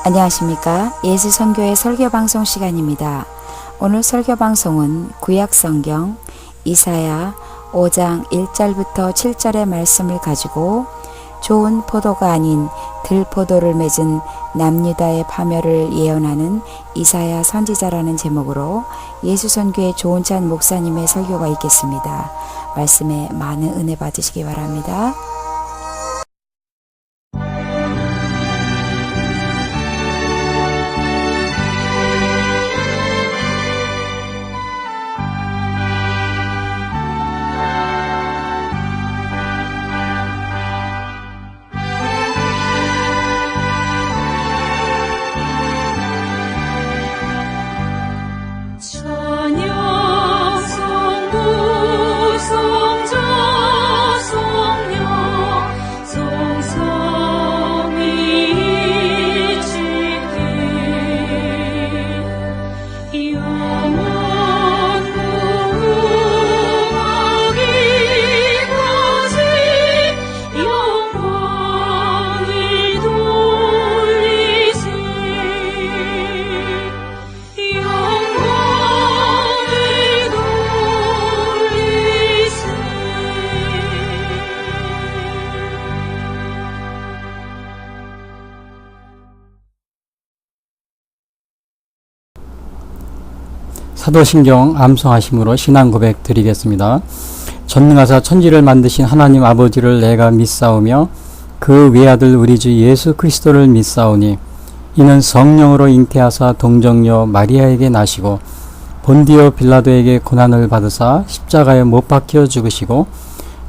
안녕하십니까. 예수선교회 설교방송 시간입니다. 오늘 설교방송은 구약성경 이사야 5장 1절부터 7절의 말씀을 가지고 좋은 포도가 아닌 들포도를 맺은 남유다의 파멸을 예언하는 이사야 선지자라는 제목으로 예수선교회 조은찬 목사님의 설교가 있겠습니다. 말씀에 많은 은혜 받으시기 바랍니다. 사도신경 암송하심으로 신앙 고백 드리겠습니다. 전능하사 천지를 만드신 하나님 아버지를 내가 믿사오며 그 외아들 우리 주 예수 그리스도를 믿사오니 이는 성령으로 잉태하사 동정녀 마리아에게 나시고 본디오 빌라도에게 고난을 받으사 십자가에 못 박혀 죽으시고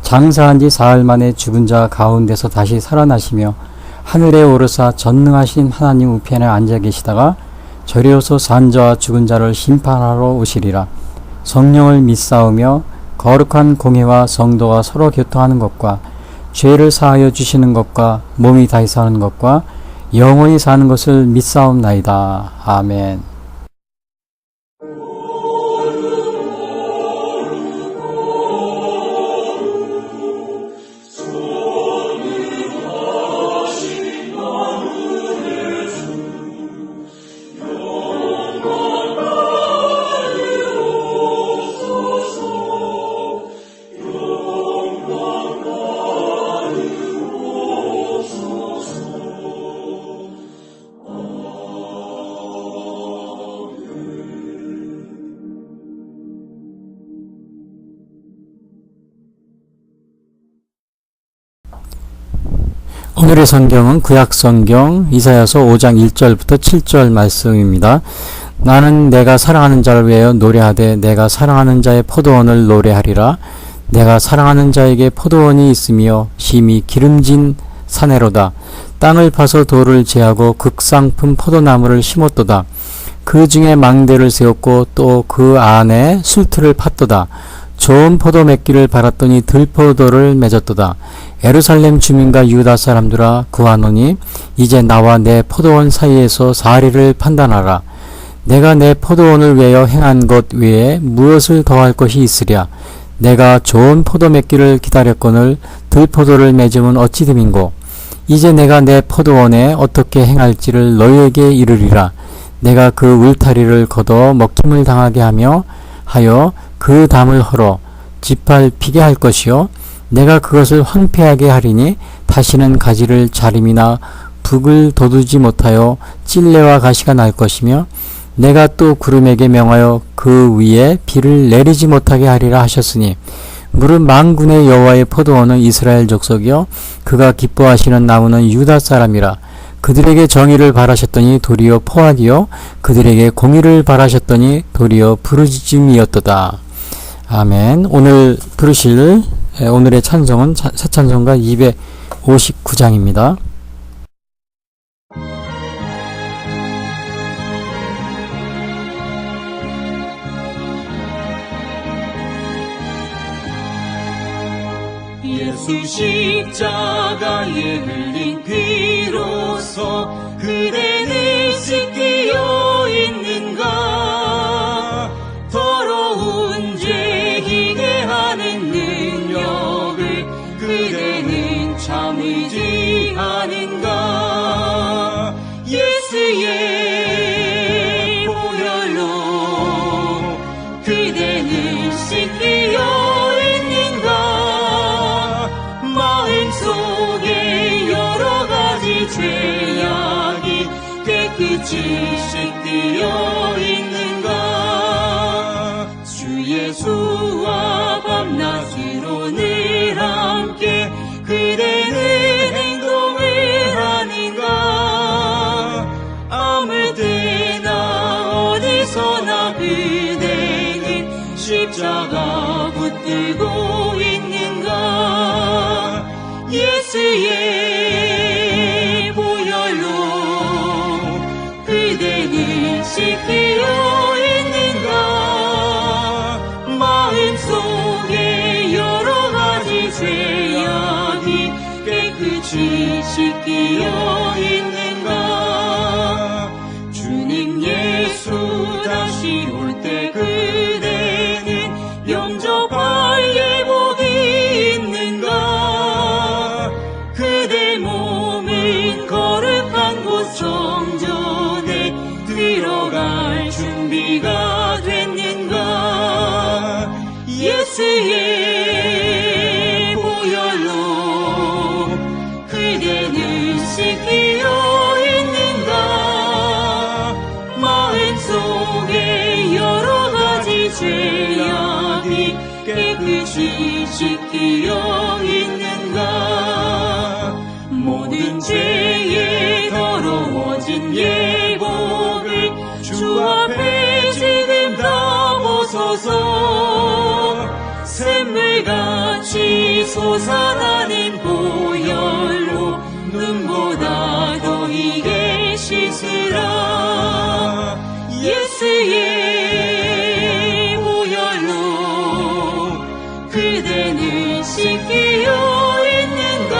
장사한 지 사흘 만에 죽은 자 가운데서 다시 살아나시며 하늘에 오르사 전능하신 하나님 우편에 앉아 계시다가 저리로서 산 자와 죽은 자를 심판하러 오시리라. 성령을 믿사오며 거룩한 공회와 성도가 서로 교통하는 것과 죄를 사하여 주시는 것과 몸이 다시 사는 것과 영원히 사는 것을 믿사옵나이다. 아멘. 오늘의 성경은 구약성경 이사야서 5장 1절부터 7절 말씀입니다. 나는 내가 사랑하는 자를 위하여 노래하되 내가 사랑하는 자의 포도원을 노래하리라. 내가 사랑하는 자에게 포도원이 있으며 심히 기름진 사내로다. 땅을 파서 돌을 제하고 극상품 포도나무를 심었도다. 그 중에 망대를 세웠고 또 그 안에 술틀을 팠도다. 좋은 포도 맺기를 바랐더니 들포도를 맺었도다. 예루살렘 주민과 유다 사람들아 구하노니 이제 나와 내 포도원 사이에서 사리를 판단하라. 내가 내 포도원을 위하여 행한 것 외에 무엇을 더할 것이 있으랴. 내가 좋은 포도 맺기를 기다렸거늘 들포도를 맺음은 어찌 됨인고. 이제 내가 내 포도원에 어떻게 행할지를 너희에게 이르리라. 내가 그 울타리를 걷어 먹힘을 당하게 하여 그 담을 헐어 짓밟히게 할 것이요 내가 그것을 황폐하게 하리니 다시는 가지를 자림이나 북을 돋우지 못하여 찔레와 가시가 날 것이며 내가 또 구름에게 명하여 그 위에 비를 내리지 못하게 하리라 하셨으니 무릇 만군의 여호와의 포도원은 이스라엘 족속이요 그가 기뻐하시는 나무는 유다 사람이라. 그들에게 정의를 바라셨더니 도리어 포악이요 그들에게 공의를 바라셨더니 도리어 부르짖음이었도다. 아멘. 오늘 부르실 오늘의 찬송은 새 찬송가 259장입니다. 예수 십자가에 흘린 피로써 그대는 씻기어 있는가. 더러운 죄 희게 하는 능력을 그대는 참으지 않은가. 예수 예수의 보혈로 그대는 씻기어 있는가? 마음속에 여러가지 죄악이 깨끗이 씻기어 있는가? 주 예수와 밤낮으로 늘 함께 그대는 행동을 하는가? 아무 때나 어디서나 그대는 십자가 붙들고 있는가? 예수의 보혈로 그대는 씻기어 있는가? 마음속에 여러가지 죄악이 깨끗이 씻기어 있는가? 주님 예수 다시 올 때 그대는 영접할 예복이 있는가? 그대 몸은 거룩한 곳 성전에 들어갈 준비가 됐는가? 예수의 보혈로 그대는 씻기어 있는가? 마음속에 여러가지 죄악이 깨끗이 씻기어 있는가? 모든 죄에 더러워진 예복을 주 앞에 지금 다 벗어서 샘물같이 솟아나는 보혈로 눈보다 더 이게 씻으라. 예수의 보혈로 그대는 씻기어 있는가?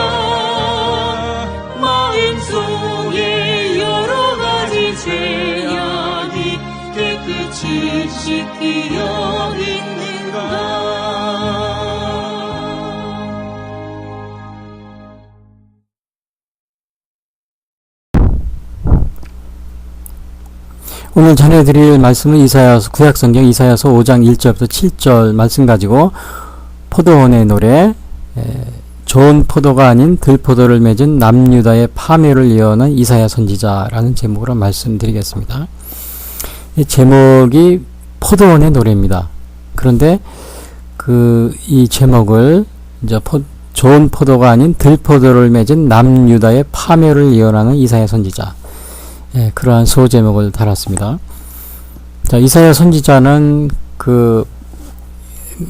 마음속에 여러가지 죄악이 깨끗이 씻기어 있는가? 오늘 전해드릴 말씀은 이사야서, 구약성경 이사야서 5장 1절부터 7절 말씀 가지고 포도원의 노래, 좋은 포도가 아닌 들포도를 맺은 남유다의 파멸을 예언한 이사야 선지자라는 제목으로 말씀드리겠습니다. 이 제목이 포도원의 노래입니다. 그런데 이 제목을 이제 좋은 포도가 아닌 들포도를 맺은 남유다의 파멸을 예언하는 이사야 선지자, 그러한 소제목을 달았습니다. 자, 이사야 선지자는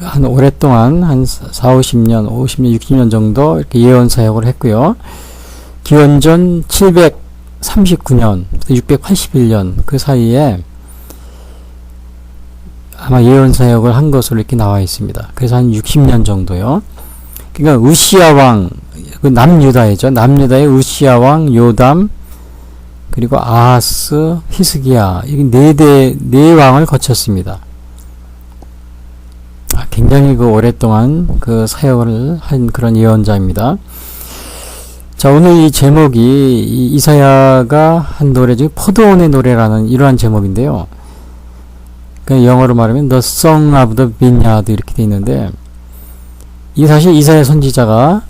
한 오랫동안 한 40, 50년, 60년 정도 이렇게 예언 사역을 했고요. 기원전 739년, 681년 그 사이에 아마 예언 사역을 한 것으로 이렇게 나와 있습니다. 그래서 한 60년 정도요. 그러니까 우시야 왕, 남유다이죠. 남유다의 우시야 왕, 요담, 그리고 아하스, 히스기야, 이게 네 왕을 거쳤습니다. 굉장히 오랫동안 사역을 한 그런 예언자입니다. 자, 오늘 이 제목이 이사야가 한 노래 중에 포도원의 노래라는 이러한 제목인데요. 영어로 말하면 The Song of the Vineyard 이렇게 되어 있는데, 이 사실 이사야 선지자가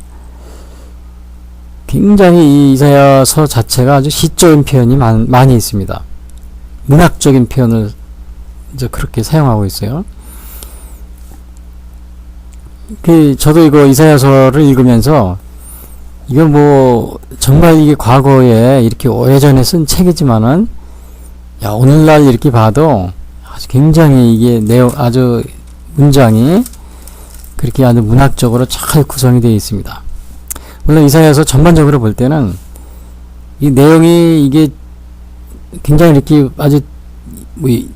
굉장히 이 이사야서 자체가 아주 시적인 표현이 많이 있습니다. 문학적인 표현을 이제 그렇게 사용하고 있어요. 저도 이거 이사야서를 읽으면서 이거 정말 이게 과거에 이렇게 오래전에 쓴 책이지만은 오늘날 이렇게 봐도 아주 굉장히 이게 아주 문장이 그렇게 아주 문학적으로 잘 구성이 되어 있습니다. 물론 이사야서 전반적으로 볼 때는 이 내용이 이게 굉장히 이렇게 아주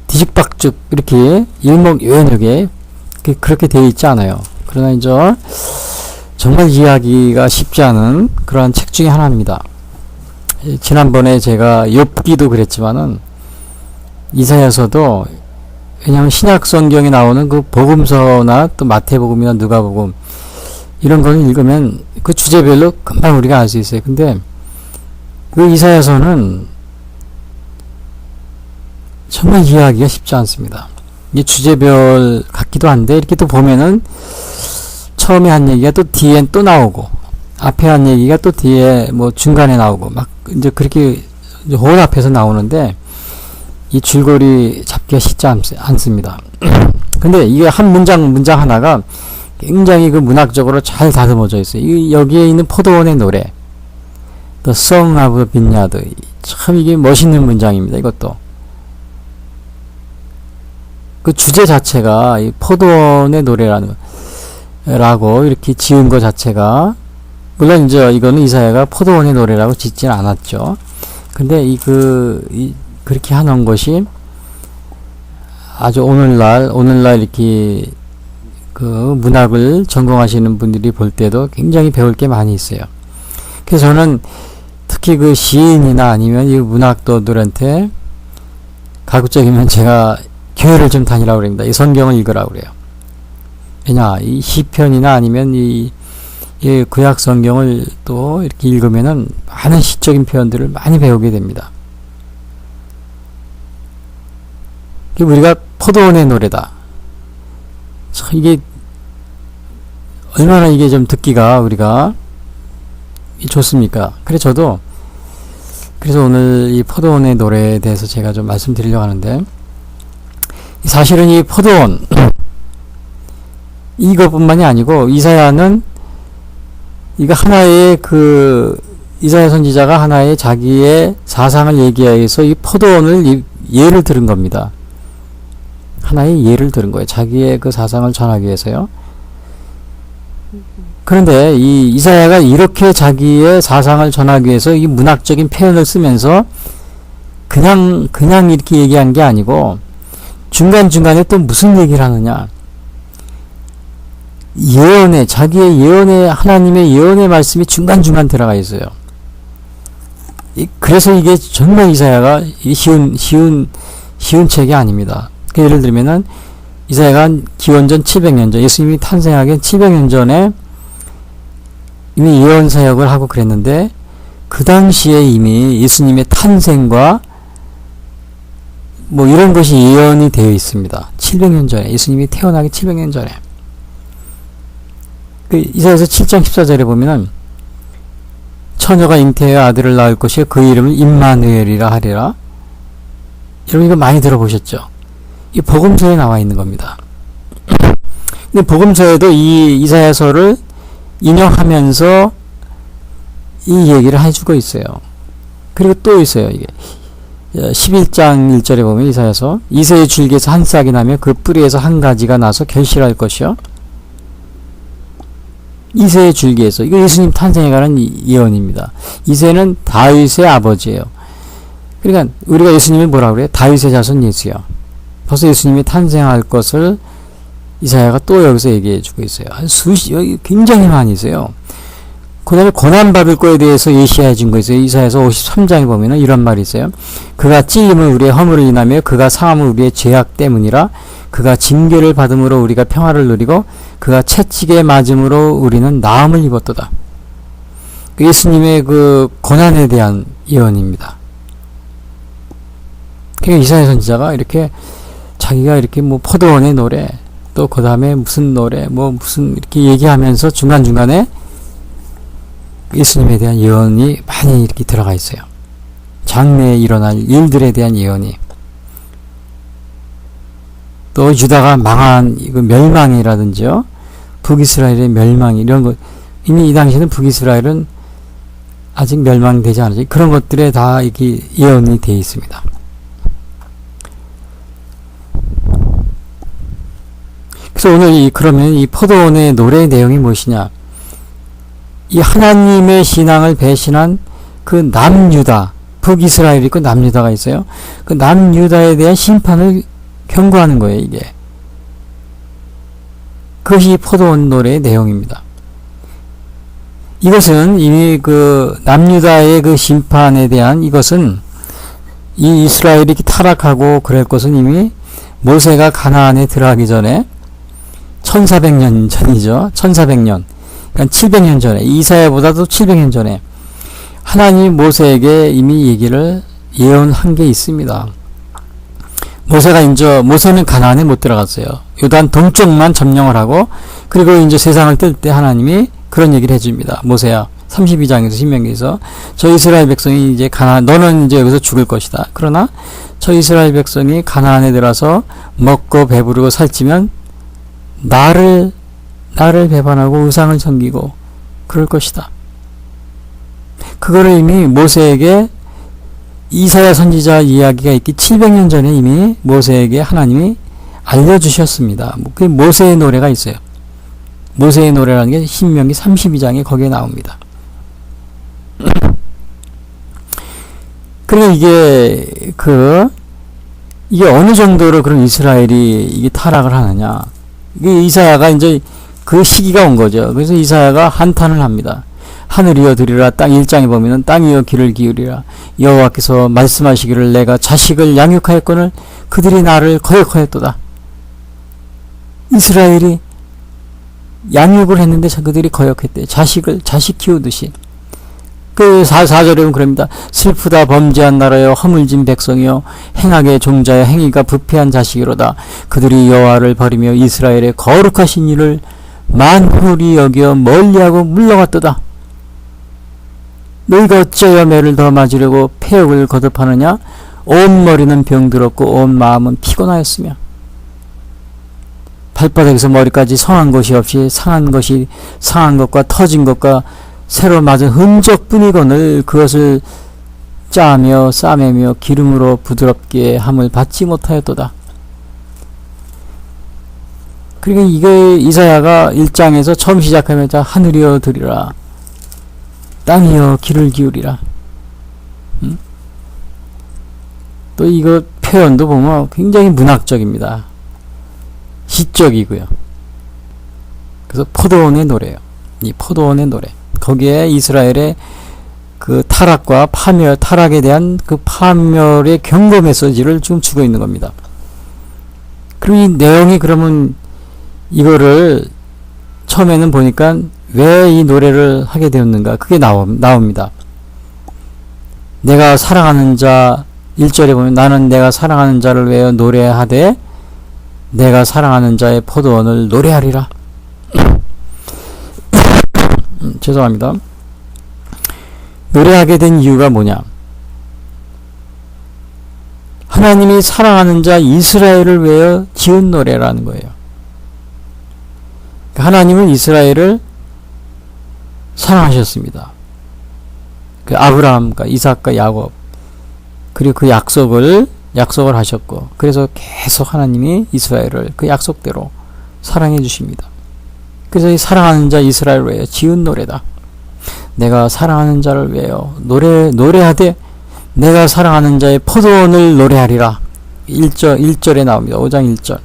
뒤죽박죽 이렇게 일목요연하게 그렇게 되어 있지 않아요. 그러나 이제 정말 이해하기가 쉽지 않은 그러한 책 중에 하나입니다. 지난번에 제가 욥기도 그랬지만은 이사야서도, 왜냐하면 신약 성경에 나오는 그 복음서나 또 마태복음이나 누가복음 이런 거는 읽으면 그 주제별로 금방 우리가 알 수 있어요. 근데 그 이사야서는 정말 이해하기가 쉽지 않습니다. 이 주제별 같기도 한데 이렇게 또 보면은 처음에 한 얘기가 또 뒤엔 또 나오고 앞에 한 얘기가 또 뒤에 뭐 중간에 나오고 막 이제 그렇게 이제 혼합해서 나오는데 이 줄거리 잡기가 쉽지 않습니다. 근데 이게 한 문장 하나가 굉장히 그 문학적으로 잘 다듬어져 있어요. 여기에 있는 포도원의 노래, The Song of the Vineyard, 참 이게 멋있는 문장입니다. 이것도 그 주제 자체가 이 포도원의 노래라는 라고 이렇게 지은 것 자체가, 물론 이제 이거는 이사야가 포도원의 노래라고 짓지는 않았죠. 근데 그렇게 하는 것이 아주 오늘날 이렇게 그 문학을 전공하시는 분들이 볼 때도 굉장히 배울 게 많이 있어요. 그래서 저는 특히 그 시인이나 아니면 이 문학도들한테 가급적이면 제가 교회를 좀 다니라고 그럽니다. 이 성경을 읽으라고 그래요. 왜냐, 이 시편이나 아니면 이 구약 성경을 또 이렇게 읽으면은 많은 시적인 표현들을 많이 배우게 됩니다. 우리가 포도원의 노래다. 참 이게 얼마나 이게 좀 듣기가 우리가 좋습니까? 그래서 오늘 이 포도원의 노래에 대해서 제가 좀 말씀드리려고 하는데, 사실은 이 포도원 이것뿐만이 아니고 이사야는 이거 하나의 이사야 선지자가 하나의 자기의 사상을 얘기하기 위해서 이 포도원을 예를 들은 겁니다. 하나의 예를 들은 거예요. 자기의 그 사상을 전하기 위해서요. 그런데 이 이사야가 이렇게 자기의 사상을 전하기 위해서 이 문학적인 표현을 쓰면서 그냥 이렇게 얘기한 게 아니고 중간중간에 또 무슨 얘기를 하느냐. 자기의 예언에, 하나님의 예언의 말씀이 중간중간 들어가 있어요. 그래서 이게 정말 이사야가 쉬운 책이 아닙니다. 예를 들면은 이사야가 기원전 700년 전, 예수님이 탄생하기 700년 전에 이미 예언 사역을 하고 그랬는데, 그 당시에 이미 예수님의 탄생과 뭐 이런 것이 예언이 되어 있습니다. 700년 전에, 예수님이 태어나기 700년 전에. 이사야서 7장 14절에 보면은 처녀가 잉태하여 아들을 낳을 것이요 그 이름을 임마누엘이라 하리라. 여러분 이거 많이 들어보셨죠? 이 복음서에 나와 있는 겁니다. 근데 복음서에도 이 이사야서를 인용하면서 이 얘기를 해주고 있어요. 그리고 또 있어요. 이게 11장 1절에 보면 이사야서, 이새의 줄기에서 한 싹이 나며 그 뿌리에서 한 가지가 나서 결실할 것이요. 이새의 줄기에서, 이거 예수님 탄생에 관한 예언입니다. 이새는 다윗의 아버지예요. 그러니까 우리가 예수님을 뭐라고 그래요? 다윗의 자손 예수요. 벌써 예수님이 탄생할 것을 이사야가 또 여기서 얘기해 주고 있어요. 여기 굉장히 많이 있어요. 그 다음에 고난받을 거에 대해서 예시해 준 거 있어요. 이사야서 53장에 보면은 이런 말이 있어요. 그가 찔림을 우리의 허물을 인하며 그가 상함을 우리의 죄악 때문이라. 그가 징계를 받음으로 우리가 평화를 누리고 그가 채찍에 맞음으로 우리는 나음을 입었도다. 예수님의 그 고난에 대한 예언입니다. 그러니까 이사야 선지자가 이렇게 자기가 이렇게 뭐 포도원의 노래, 또 그 다음에 무슨 노래, 뭐 무슨 이렇게 얘기하면서 중간중간에 예수님에 대한 예언이 많이 이렇게 들어가 있어요. 장래에 일어날 일들에 대한 예언이. 또 유다가 망한 멸망이라든지요, 북이스라엘의 멸망, 이런 것, 이미 이 당시에는 북이스라엘은 아직 멸망되지 않았죠. 그런 것들에 다 이렇게 예언이 되어 있습니다. 그래서 오늘 그러면 이 포도원의 노래의 내용이 무엇이냐? 이 하나님의 신앙을 배신한 그 남유다, 북이스라엘이 있고 남유다가 있어요. 그 남유다에 대한 심판을 경고하는 거예요, 이게. 그것이 포도원 노래의 내용입니다. 이것은 이미 그 남유다의 그 심판에 대한, 이것은 이 이스라엘이 타락하고 그럴 것은 이미 모세가 가나안에 들어가기 전에 1400년 전이죠. 1400년. 그러니까 700년 전에, 이사야보다도 700년 전에 하나님이 모세에게 이미 얘기를 예언한 게 있습니다. 모세는 가나안에 못 들어갔어요. 요단 동쪽만 점령을 하고, 그리고 이제 세상을 뜰 때 하나님이 그런 얘기를 해줍니다. 모세야, 32장에서 신명기에서 저 이스라엘 백성이 이제 너는 이제 여기서 죽을 것이다. 그러나 저 이스라엘 백성이 가나안에 들어서 먹고 배부르고 살찌면 나를 배반하고 우상을 섬기고 그럴 것이다. 그거를 이미 모세에게 이사야 선지자 이야기가 있기 700년 전에 이미 모세에게 하나님이 알려주셨습니다. 그 모세의 노래가 있어요. 모세의 노래라는 게 신명기 32장에 거기에 나옵니다. 그러니까 이게 어느 정도로 그런 이스라엘이 이게 타락을 하느냐. 이게 이사야가 이제 그 시기가 온 거죠. 그래서 이사야가 한탄을 합니다. 하늘이여 들으라. 땅 1장에 보면은 땅이여 귀를 기울이라. 여호와께서 말씀하시기를 내가 자식을 양육하였거늘 그들이 나를 거역하였도다. 이스라엘이 양육을 했는데 그들이 거역했대. 자식 키우듯이. 그 4절에 보면 그럽니다. 슬프다 범죄한 나라여 허물진 백성이여 행악의 종자여 행위가 부패한 자식이로다. 그들이 여호와를 버리며 이스라엘의 거룩하신 이를 만홀히 여겨 멀리하고 물러갔도다. 너희가 어찌하여 매를 더 맞으려고 폐역을 거듭하느냐. 온 머리는 병들었고 온 마음은 피곤하였으며 발바닥에서 머리까지 성한 것이 없이 상한 것과 터진 것과 새로 맞은 흔적뿐이거늘 그것을 짜며 싸매며 기름으로 부드럽게 함을 받지 못하였도다. 그러니까 이게 이사야가 1장에서 처음 시작하면서 하늘이여 들으라. 땅이여 귀를 기울이라. 또 이거 표현도 보면 굉장히 문학적입니다. 시적이고요. 그래서 포도원의 노래예요. 이 포도원의 노래. 거기에 이스라엘의 그 타락에 대한 그 파멸의 경고 메시지를 지금 주고 있는 겁니다. 그리고 이 내용이 그러면 이거를 처음에는 보니까 왜 이 노래를 하게 되었는가? 그게 나옵니다. 내가 사랑하는 자 1절에 보면 나는 내가 사랑하는 자를 위하여 노래하되 내가 사랑하는 자의 포도원을 노래하리라. 죄송합니다. 노래하게 된 이유가 뭐냐? 하나님이 사랑하는 자 이스라엘을 위하여 지은 노래라는 거예요. 하나님은 이스라엘을 사랑하셨습니다. 그 아브라함과 이삭과 야곱 그리고 그 약속을 하셨고 그래서 계속 하나님이 이스라엘을 그 약속대로 사랑해 주십니다. 그래서 이 사랑하는 자 이스라엘을 위하여 지은 노래다. 내가 사랑하는 자를 위하여 노래하되 내가 사랑하는 자의 포도원을 노래하리라. 1절에 나옵니다. 5장 1절.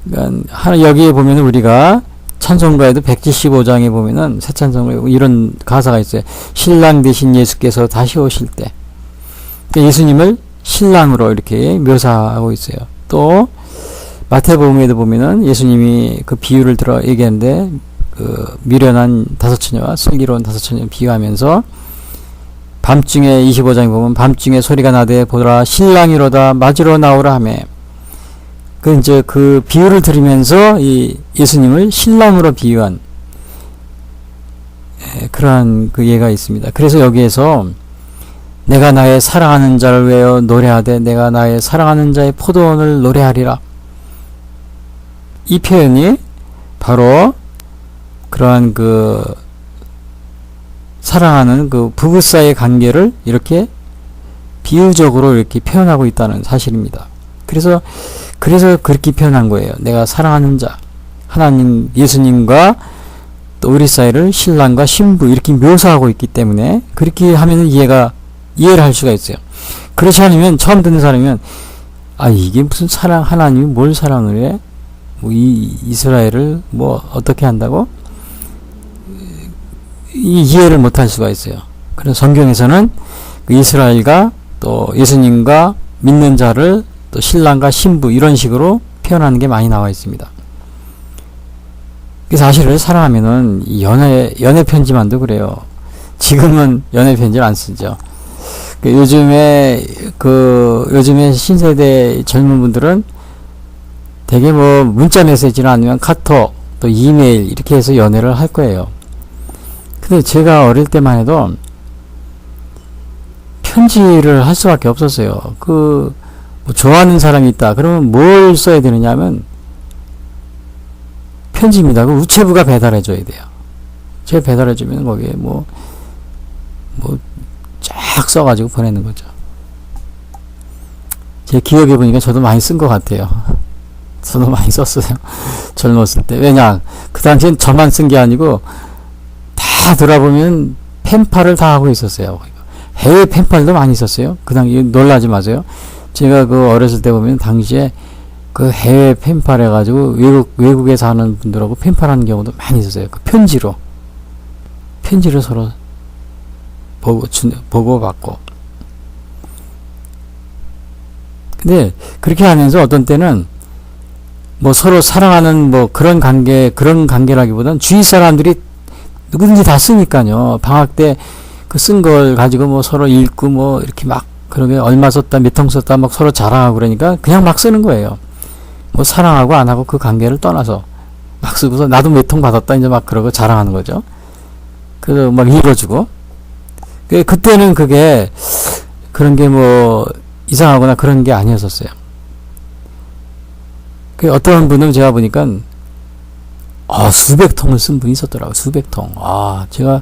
그러니까 여기에 보면 우리가 찬송가에도 175장에 보면은 새 찬송가에 이런 가사가 있어요. 신랑 되신 예수께서 다시 오실 때 그러니까 예수님을 신랑으로 이렇게 묘사하고 있어요. 또 마태복음에도 보면은 예수님이 그 비유를 들어 얘기하는데 그 미련한 5처녀와 슬기로운 5처녀 비유하면서 밤중에 25장에 보면 밤중에 소리가 나되 보라 신랑이로다 맞으러 나오라 하며 이제 그 비유를 들으면서 이 예수님을 신랑으로 비유한 그러한 그 예가 있습니다. 그래서 여기에서 내가 나의 사랑하는 자를 위하여 노래하되 내가 나의 사랑하는 자의 포도원을 노래하리라. 이 표현이 바로 그러한 그 사랑하는 그 부부 사이의 관계를 이렇게 비유적으로 이렇게 표현하고 있다는 사실입니다. 그래서 그렇게 표현한 거예요. 내가 사랑하는 자, 하나님, 예수님과 또 우리 사이를 신랑과 신부 이렇게 묘사하고 있기 때문에 그렇게 하면 이해를 할 수가 있어요. 그렇지 않으면 처음 듣는 사람이면 이게 무슨 하나님이 뭘 사랑을 해? 뭐 이스라엘을 뭐 어떻게 한다고? 이해를 못 할 수가 있어요. 그래서 성경에서는 이스라엘과 또 예수님과 믿는 자를 또 신랑과 신부 이런 식으로 표현하는 게 많이 나와 있습니다. 그래서 사실을 사랑하면은 연애 편지만도 그래요. 지금은 연애 편지를 안 쓰죠. 요즘에 신세대 젊은 분들은 되게 뭐 문자 메시지나 아니면 카톡 또 이메일 이렇게 해서 연애를 할 거예요. 근데 제가 어릴 때만 해도 편지를 할 수밖에 없었어요. 뭐 좋아하는 사람이 있다. 그러면 뭘 써야 되느냐면 편지입니다. 그 우체부가 배달해줘야 돼요. 제가 배달해주면 거기에 쫙 써가지고 보내는 거죠. 제 기억해 보니까 저도 많이 쓴 것 같아요. 저도 많이 썼어요. 젊었을 때. 왜냐, 그 당시엔 저만 쓴 게 아니고 다 돌아보면 펜팔을 다 하고 있었어요. 해외 펜팔도 많이 썼어요. 그 당시 놀라지 마세요. 제가 어렸을 때 보면 당시에 그 해외 펜팔 해가지고 외국에 사는 분들하고 펜팔하는 경우도 많이 있었어요. 그 편지로 서로 보고받고. 근데 그렇게 하면서 어떤 때는 뭐 서로 사랑하는 뭐 그런 관계라기보다는 주위 사람들이 누구든지 다 쓰니까요. 방학 때 그 쓴 걸 가지고 뭐 서로 읽고 뭐 이렇게 막 그러게 얼마 썼다 몇 통 썼다 막 서로 자랑하고 그러니까 그냥 막 쓰는 거예요. 뭐 사랑하고 안 하고 그 관계를 떠나서 막 쓰고서 나도 몇 통 받았다 이제 막 그러고 자랑하는 거죠. 그래서 막 읽어주고. 그때는 그게 그런 게 뭐 이상하거나 그런 게 아니었었어요. 어떤 분은 제가 보니까 수백 통을 쓴 분이 있었더라고요. 수백 통. 제가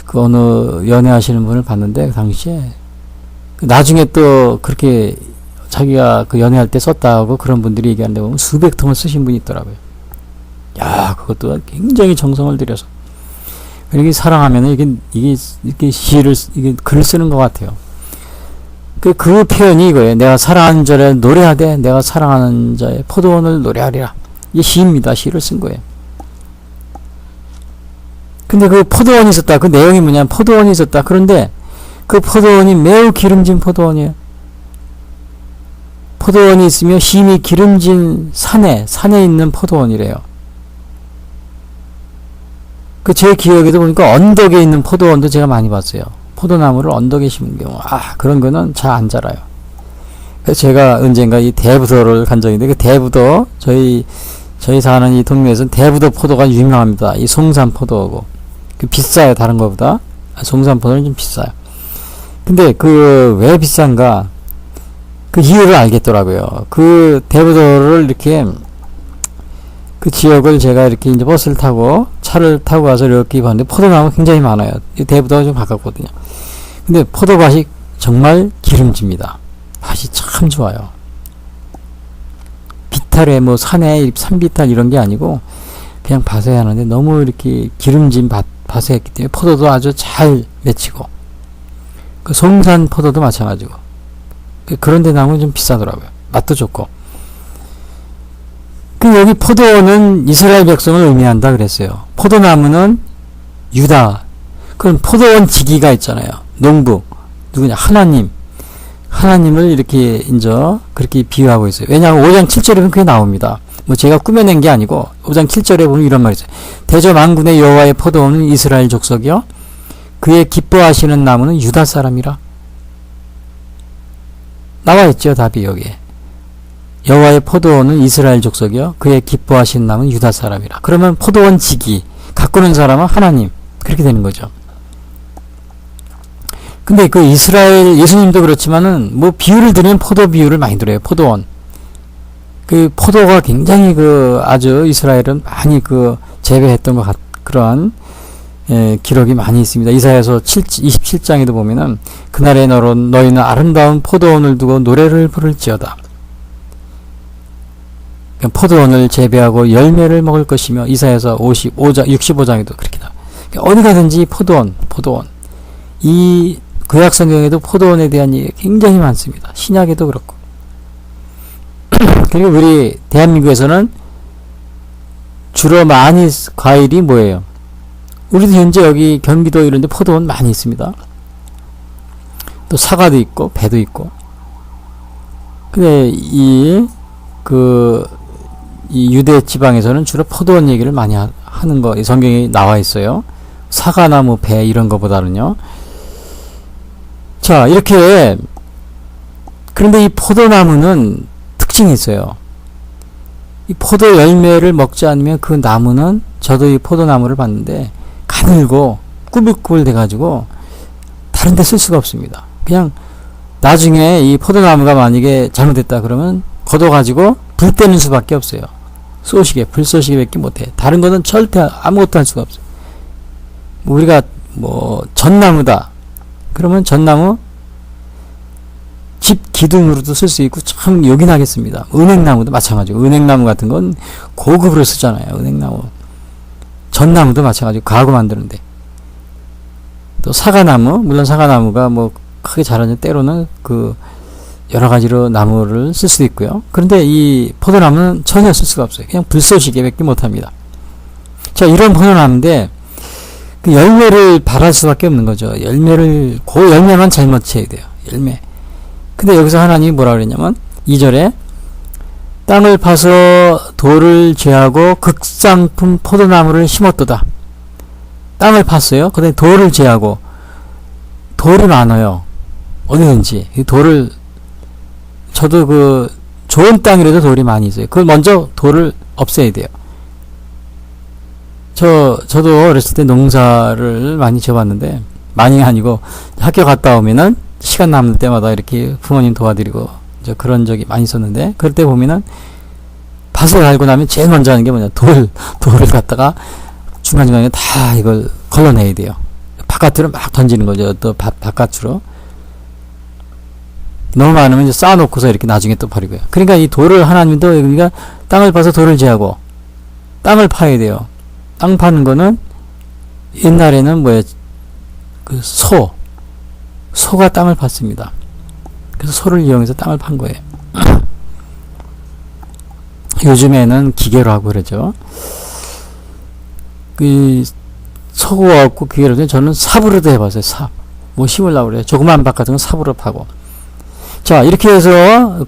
그 어느 연애하시는 분을 봤는데 그 당시에 나중에 또 그렇게 자기가 그 연애할 때 썼다고 그런 분들이 얘기하는데 보면 수백 통을 쓰신 분이 있더라고요. 야, 그것도 굉장히 정성을 들여서. 이렇게 사랑하면은 이게 글을 쓰는 것 같아요. 그 표현이 이거예요. 내가 사랑하는 자를 노래하되 내가 사랑하는 자의 포도원을 노래하리라. 이게 시입니다. 시를 쓴 거예요. 근데 그 포도원이 있었다. 그 내용이 뭐냐면 포도원이 있었다. 그런데 그 포도원이 매우 기름진 포도원이에요. 포도원이 있으며 심히 기름진 산에 있는 포도원이래요. 제 기억에도 보니까 언덕에 있는 포도원도 제가 많이 봤어요. 포도나무를 언덕에 심은 경우. 그런 거는 잘 안 자라요. 그래서 제가 언젠가 이 대부도를 간 적이 있는데, 그 대부도, 저희 사는 이 동네에서는 대부도 포도가 유명합니다. 이 송산 포도고. 비싸요, 다른 거보다. 송산 포도는 좀 비싸요. 근데 왜 비싼가? 그 이유를 알겠더라고요. 그 대부도를 이렇게, 그 지역을 제가 이렇게 이제 버스를 타고, 차를 타고 가서 이렇게 봤는데, 포도나무가 굉장히 많아요. 이 대부도가 좀 가깝거든요. 근데 포도밭이 정말 기름집니다. 밭이 참 좋아요. 비탈에 뭐 산에 산비탈 이런 게 아니고 그냥 밭에 하는데 너무 이렇게 기름진 밭에 했기 때문에 포도도 아주 잘 맺히고, 그 송산 포도도 마찬가지고. 그런데 나무는 좀 비싸더라고요. 맛도 좋고. 여기 포도는 이스라엘 백성을 의미한다 그랬어요. 포도나무는 유다. 그럼 포도원 지기가 있잖아요. 농부. 누구냐? 하나님을 이렇게 이제 그렇게 비유하고 있어요. 왜냐하면 5장 7절에 보면 그게 나옵니다. 뭐 제가 꾸며낸 게 아니고 5장 7절에 보면 이런 말이 있어요. 대저 만군의 여호와의 포도원은 이스라엘 족속이요 그의 기뻐하시는 나무는 유다 사람이라. 나와 있죠, 답이 여기에. 여호와의 포도원은 이스라엘 족속이요 그의 기뻐하시는 나무는 유다 사람이라. 그러면 포도원 지기 가꾸는 사람은 하나님, 그렇게 되는 거죠. 근데 이스라엘, 예수님도 그렇지만은, 뭐, 비유를 들으면 포도 비유를 많이 들어요. 포도원. 포도가 굉장히 아주 이스라엘은 많이 재배했던 그런, 기록이 많이 있습니다. 이사야서 27장에도 보면은, 그날에 너희는 아름다운 포도원을 두고 노래를 부를지어다. 포도원을 재배하고 열매를 먹을 것이며, 이사야서 65장에도 그렇게 나와요. 어디 가든지 포도원. 이 구약 성경에도 포도원에 대한 얘기가 굉장히 많습니다. 신약에도 그렇고. 그리고 우리 대한민국에서는 주로 많이 과일이 뭐예요? 우리도 현재 여기 경기도 이런 데 포도원 많이 있습니다. 또 사과도 있고 배도 있고. 근데 이 유대 지방에서는 주로 포도원 얘기를 많이 하는 거, 이 성경에 나와 있어요. 사과나무, 배 이런 거보다는요. 자, 이렇게, 그런데 이 포도나무는 특징이 있어요. 이 포도 열매를 먹지 않으면 그 나무는, 저도 이 포도나무를 봤는데 가늘고 꾸불꾸불 돼가지고 다른 데 쓸 수가 없습니다. 그냥 나중에 이 포도나무가 만약에 잘못됐다 그러면 걷어가지고 불 때는 수밖에 없어요. 쏘시개, 불쏘시개밖에 못해. 다른 거는 절대 아무것도 할 수가 없어요. 우리가 뭐 전나무다 그러면 전나무 집 기둥으로도 쓸 수 있고 참 요긴하겠습니다. 은행나무도 마찬가지고, 은행나무 같은 건 고급으로 쓰잖아요. 은행나무. 전나무도 마찬가지고 가구 만드는데. 또 사과나무, 물론 사과나무가 뭐 크게 자라는 때로는 그 여러 가지로 나무를 쓸 수도 있고요. 그런데 이 포도나무는 전혀 쓸 수가 없어요. 그냥 불쏘시개밖에 못합니다. 자, 이런 포도나무인데 그 열매를 발할 수밖에 없는 거죠. 열매를, 그 열매만 잘 맺혀야 돼요. 열매. 근데 여기서 하나님이 뭐라 그랬냐면 2절에 땅을 파서 돌을 제하고 극상품 포도나무를 심었도다. 땅을 팠어요. 근데 돌을 제하고, 돌이 많아요. 어디든지. 이 돌을, 저도 그 좋은 땅이라도 돌이 많이 있어요. 그걸 먼저 돌을 없애야 돼요. 저도 어렸을 때 농사를 많이 지어봤는데, 많이 아니고 학교 갔다 오면은 시간 남을 때마다 이렇게 부모님 도와드리고 이제 그런 적이 많이 있었는데, 그럴 때 보면은 밭을 알고 나면 제일 먼저 하는 게 뭐냐, 돌을 갖다가 중간중간에 다 이걸 걸러내야 돼요. 바깥으로 막 던지는 거죠. 또 바깥으로 너무 많으면 이제 쌓아놓고서 이렇게 나중에 또 버리고요. 그러니까 이 돌을 하나님도, 그러니까 땅을 파서 돌을 제하고 땅을 파야 돼요. 땅 파는 거는 옛날에는 뭐예요, 그 소가 땅을 팠습니다. 그래서 소를 이용해서 땅을 판 거예요. 요즘에는 기계로 하고 그러죠. 그 소가 없고 기계로 해서 저는 삽으로도 해봤어요. 삽. 뭐 심으려고 그래요. 조그만 밭 같은 건 삽으로 파고. 자, 이렇게 해서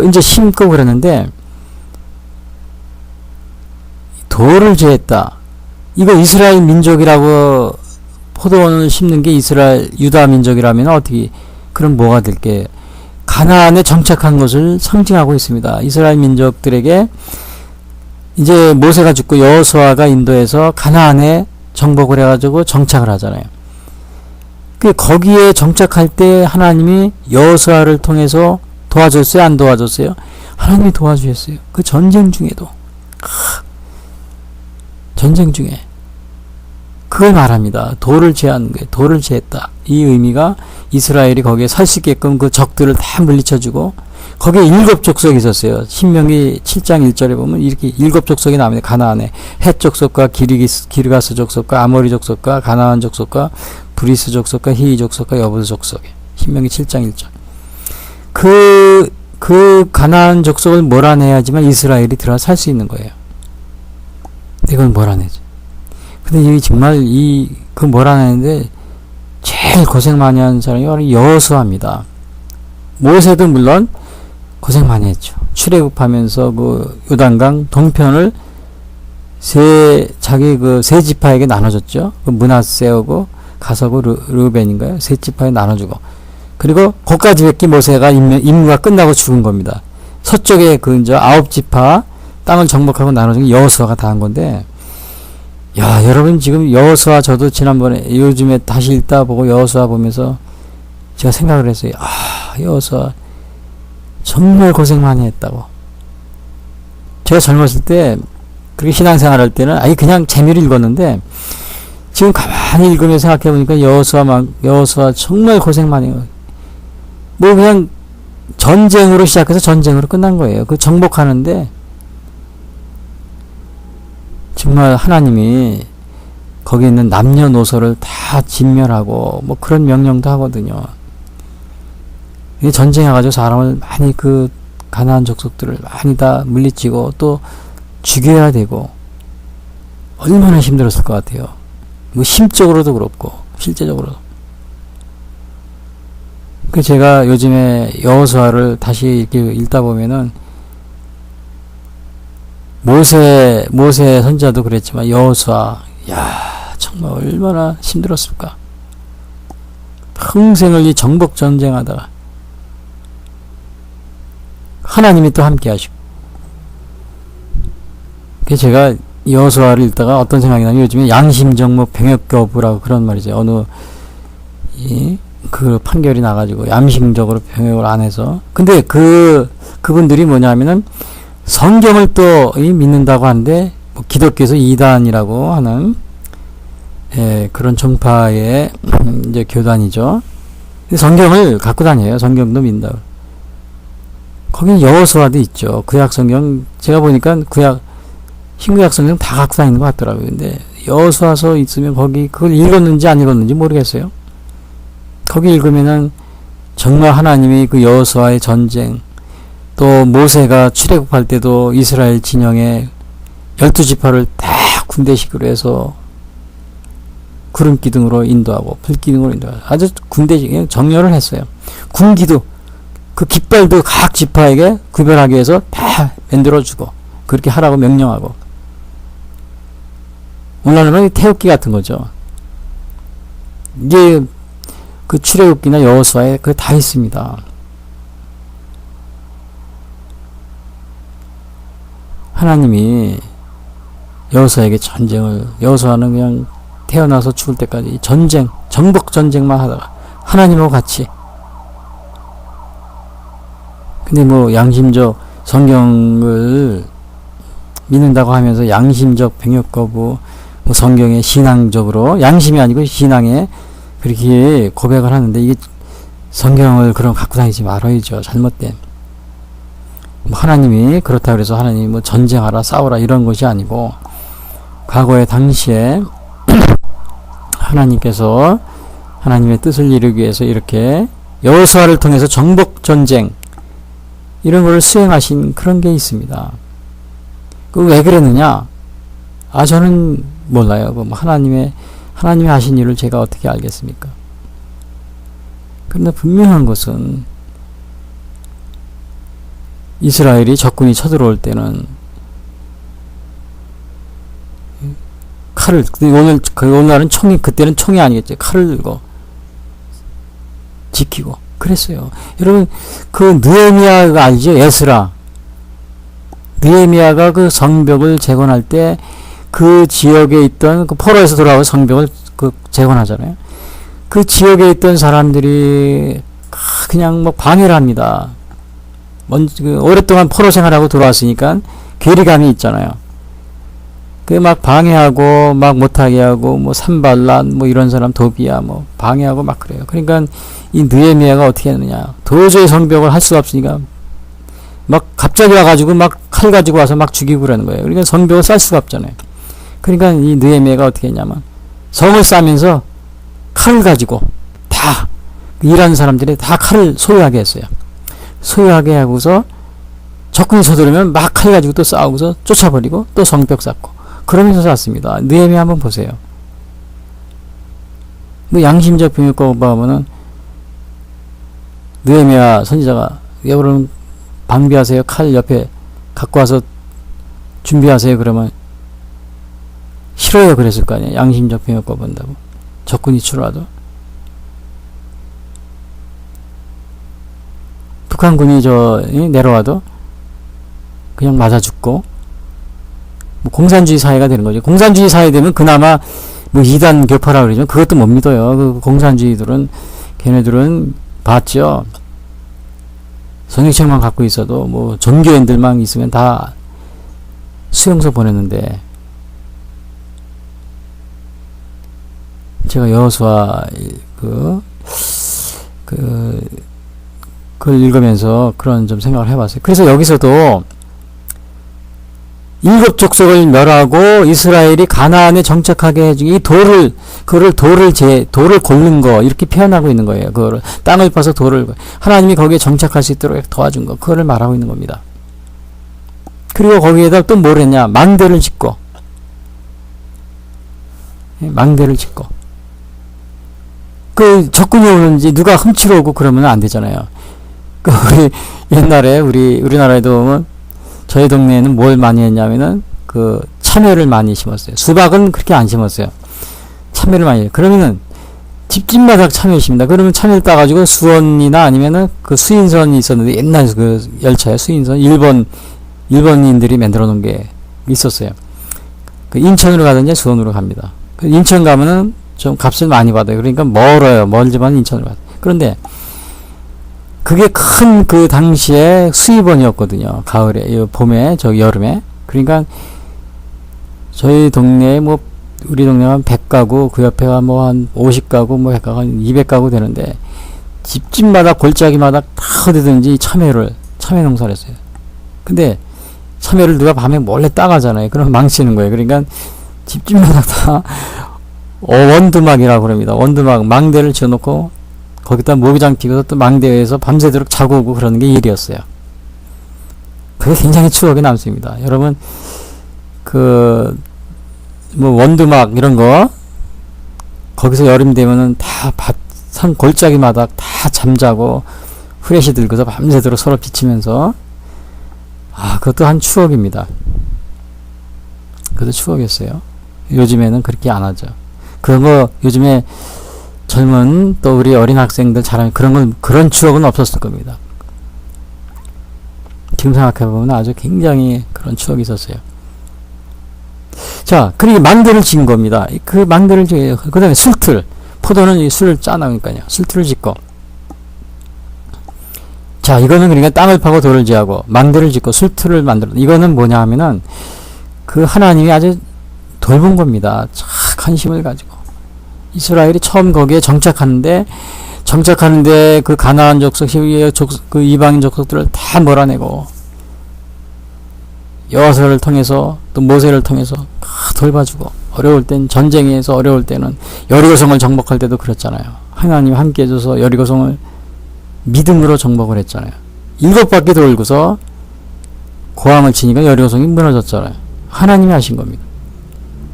이제 심고 그랬는데 돌을 제했다. 이거 이스라엘 민족이라고, 포도원을 심는 게 이스라엘 유다 민족이라면 어떻게, 그럼 뭐가 될게, 가나안에 정착한 것을 상징하고 있습니다. 이스라엘 민족들에게 이제 모세가 죽고 여호수아가 인도해서 가나안에 정복을 해가지고 정착을 하잖아요. 거기에 정착할 때 하나님이 여호수아를 통해서 도와줬어요? 안 도와줬어요? 하나님이 도와주셨어요. 그 전쟁 중에도. 전쟁 중에. 그걸 말합니다. 돌을 제하는 거예요. 돌을 제했다. 이 의미가 이스라엘이 거기에 살 수 있게끔 그 적들을 다 물리쳐주고, 거기에 7 족속이 있었어요. 신명기 7장 1절에 보면 이렇게 7 족속이 나옵니다. 가나안에 헷 족속과 기르가스 족속과 아모리 족속과 가나안 족속과 브리스 족속과 히이 족속과 여부스 족속. 신명기 7장 1절. 그 가나안 족속을 몰아내야지만 이스라엘이 들어가 살 수 있는 거예요. 이건 몰아내죠. 근데 이게 정말 그 몰아내는데 제일 고생 많이 한 사람이 바로 여호수아입니다. 모세도 물론 고생 많이 했죠. 출애굽하면서 그 요단강 동편을 자기 그 세 지파에게 나눠줬죠. 그 므낫세하고 가서고 르벤인가요? 세 지파에 나눠주고. 그리고 거기까지밖에 모세가 임무가 끝나고 죽은 겁니다. 서쪽에 이제 9지파 땅을 정복하고 나눠준 게 여호수아가 다 한 건데, 야, 여러분 지금 여호수아, 저도 지난번에 요즘에 다시 읽다 보고 여호수아 보면서 제가 생각을 했어요. 여호수아 정말 고생 많이 했다고. 제가 젊었을 때 그렇게 신앙생활 할 때는 아예 그냥 재미로 읽었는데, 지금 가만히 읽으면서 생각해 보니까 여호수아 정말 고생 많이 해요. 뭐 그냥 전쟁으로 시작해서 전쟁으로 끝난 거예요. 그 정복하는데 정말 하나님이 거기 있는 남녀노소를 다 진멸하고 뭐 그런 명령도 하거든요. 이 전쟁해가지고 사람을 많이, 그 가나안 족속들을 많이 다 물리치고 또 죽여야 되고, 얼마나 힘들었을 것 같아요. 뭐 심적으로도 그렇고 실제적으로도. 그 제가 요즘에 여호수아를 다시 이렇게 읽다 보면은, 모세 선지자도 그랬지만 여호수아, 야, 정말 얼마나 힘들었을까. 평생을 이 정복 전쟁하다가 하나님이 또 함께 하시고. 그래서 제가 여호수아를 읽다가 어떤 생각이 나냐면 요즘에 양심정복 병역거부라고 그런 말이죠. 어느 그 판결이 나가지고 양심적으로 병역을 안 해서. 근데 그분들이 뭐냐면은 성경을 또 믿는다고 하는데 뭐 기독교에서 이단이라고 하는 그런 종파의 이제 교단이죠. 성경을 갖고 다녀요. 성경도 믿는다고. 거기는 여호수아도 있죠. 구약 성경 제가 보니까 신구약 성경 다 갖고 다니는 것 같더라고요. 근데 여호수아서 있으면 거기 그걸 읽었는지 안 읽었는지 모르겠어요. 거기 읽으면은 정말 하나님이 그 여호수아의 전쟁, 또 모세가 출애굽할 때도 이스라엘 진영에 12지파를 다 군대식으로 해서 구름기둥으로 인도하고 불기둥으로 인도하고 아주 군대식 정렬을 했어요. 군기도 그 깃발도 각 지파에게 구별하기 위해서 다 만들어주고 그렇게 하라고 명령하고. 오늘날은 말 태극기 같은 거죠. 이게 그 출애굽기나 여호수아에 그 다 있습니다. 하나님이 여호수아에게 여호수아는 그냥 태어나서 죽을 때까지 정복 전쟁만 하다가 하나님하고 같이. 근데 뭐 양심적 성경을 믿는다고 하면서 양심적 병역 거부, 뭐 성경에 신앙적으로 양심이 아니고 신앙에 그렇게 고백을 하는데 이게 성경을 그럼 갖고 다니지 말아야죠. 잘못된. 뭐 하나님이 그렇다 그래서 하나님이 뭐 전쟁하라 싸우라 이런 것이 아니고 과거의 당시에 하나님께서 하나님의 뜻을 이루기 위해서 이렇게 여호수아를 통해서 정복 전쟁 이런 걸 수행하신 그런 게 있습니다. 그 왜 그랬느냐? 저는 몰라요. 뭐 하나님이 하신 일을 제가 어떻게 알겠습니까? 그런데 분명한 것은 이스라엘이 적군이 쳐들어올 때는 칼을, 오늘날은 그때는 총이 아니겠죠. 칼을 들고 지키고 그랬어요. 여러분, 그 느헤미야가 알죠? 에스라. 느헤미야가 그 성벽을 재건할 때 그 지역에 있던 그 포로에서 돌아온 성벽을 재건하잖아요. 그 지역에 있던 사람들이 그냥 뭐 방해를 합니다. 오랫동안 포로 생활하고 돌아왔으니까 괴리감이 있잖아요. 막 방해하고 막 못하게 하고 뭐 산발랏 뭐 이런 사람 도비야 뭐 방해하고 막 그래요. 그러니까 이 느헤미야가 어떻게 했느냐? 도저히 성벽을 할 수 없으니까 막 갑자기 와가지고 막 칼 가지고 와서 막 죽이고 그러는 거예요. 그러니까 성벽을 쌀 수가 없잖아요. 그러니까 이 느헤미야가 어떻게 했냐면 성을 쌓으면서 칼을 가지고 다 일하는 사람들이 다 칼을 소유하게 했어요. 소유하게 하고서 적군이 서두르면 막 칼 가지고 또 싸우고서 쫓아버리고 또 성벽 쌓고 그러면서 쌌습니다. 느헤미야 한번 보세요. 뭐 양심적 병역과 보면은 느헤미야 선지자가 여러분 방비하세요. 칼 옆에 갖고 와서 준비하세요. 그러면 싫어요. 그랬을 거 아니에요. 양심적 병역과 본다고. 적군이 출하도. 북한군이 내려와도 그냥 맞아 죽고 뭐 공산주의 사회가 되는 거죠. 공산주의 사회 되면 그나마 뭐 이단 교파라 그러죠. 그것도 못 믿어요. 그 공산주의들은 걔네들은 봤죠. 성경책만 갖고 있어도 뭐 종교인들만 있으면 다 수용소 보냈는데 제가 여호수아 그걸 읽으면서 그런 좀 생각을 해봤어요. 그래서 여기서도 7 족속을 멸하고 이스라엘이 가나안에 정착하게 해주기 돌을 고른 거 이렇게 표현하고 있는 거예요. 그거를 땅을 파서 하나님이 거기에 정착할 수 있도록 도와준 거 그거를 말하고 있는 겁니다. 그리고 거기에다 또 뭘 했냐? 망대를 짓고 그 적군이 오는지 누가 훔치러 오고 그러면 안 되잖아요. 우리 옛날에 우리나라에도 보면 저희 동네에는 뭘 많이 했냐면은 참외를 많이 심었어요. 수박은 그렇게 안 심었어요. 참외를 많이 해요. 그러면은 집집마다 참외 있습니다. 그러면 참외를 따가지고 수원이나 아니면은 그 수인선이 있었는데, 옛날 그 열차에 수인선, 일본인들이 만들어 놓은 게 있었어요. 그 인천으로 가든지 수원으로 갑니다. 그 인천 가면은 좀 값을 많이 받아요. 그러니까 멀어요. 멀지만 인천으로 가요. 그런데 그게 큰 그 당시에 수입원이었거든요. 가을에, 봄에, 여름에. 그러니까 저희 동네에 뭐 우리 동네가 한 100가구, 그 옆에가 뭐 한 50가구, 뭐 100가구, 한 200가구 되는데, 집집마다 골짜기마다 다 어디든지 참외 농사를 했어요. 근데 참외를 누가 밤에 몰래 따가잖아요. 그럼 망치는 거예요. 그러니까 집집마다 다 원두막이라고 그럽니다. 원두막, 망대를 지어놓고 거기다 모기장 피고서 또 망대에서 밤새도록 자고 오고 그러는 게 일이었어요. 그게 굉장히 추억이 남습니다. 여러분, 뭐 원두막 이런 거 거기서 여름 되면은 다 산 골짜기마다 다 잠자고 후레쉬 들고서 밤새도록 서로 비치면서, 그것도 한 추억입니다. 그것도 추억이었어요. 요즘에는 그렇게 안 하죠. 그런 거 요즘에 젊은 또 우리 어린 학생들 잘하는 그런 추억은 없었을 겁니다. 지금 생각해보면 아주 굉장히 그런 추억이 있었어요. 자, 그리고 망대를 지은 겁니다. 그 망대를 그 다음에 술틀. 포도는 이 술을 짜나니까요. 술틀을 짓고. 자, 이거는 그러니까 땅을 파고 돌을 지하고 망대를 짓고 술틀을 만들어. 이거는 뭐냐 하면은 그 하나님이 아주 돌본 겁니다. 착한 힘을 가지고. 이스라엘이 처음 거기에 정착하는데 그 가나안 족속, 그 이방인 족속들을 다 몰아내고 여호수아를 통해서 또 모세를 통해서 돌봐주고, 어려울 땐 전쟁에서 어려울 때는 여리고성을 정복할 때도 그랬잖아요. 하나님 함께 해줘서 여리고성을 믿음으로 정복을 했잖아요. 7바퀴 돌고서 고항을 치니까 여리고성이 무너졌잖아요. 하나님이 하신 겁니다.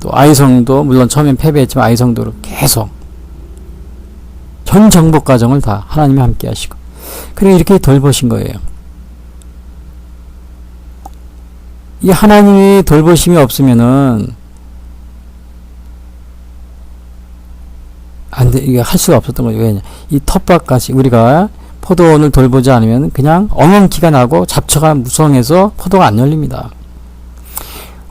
또 아이성도 물론 처음엔 패배했지만 아이성도 계속 전 정복 과정을 다 하나님이 함께 하시고, 그래 이렇게 돌보신 거예요. 이 하나님의 돌보심이 없으면은 이게 할 수가 없었던 거죠. 왜냐? 이 텃밭같이 우리가 포도원을 돌보지 않으면 그냥 엉겅퀴가 나고 잡초가 무성해서 포도가 안 열립니다.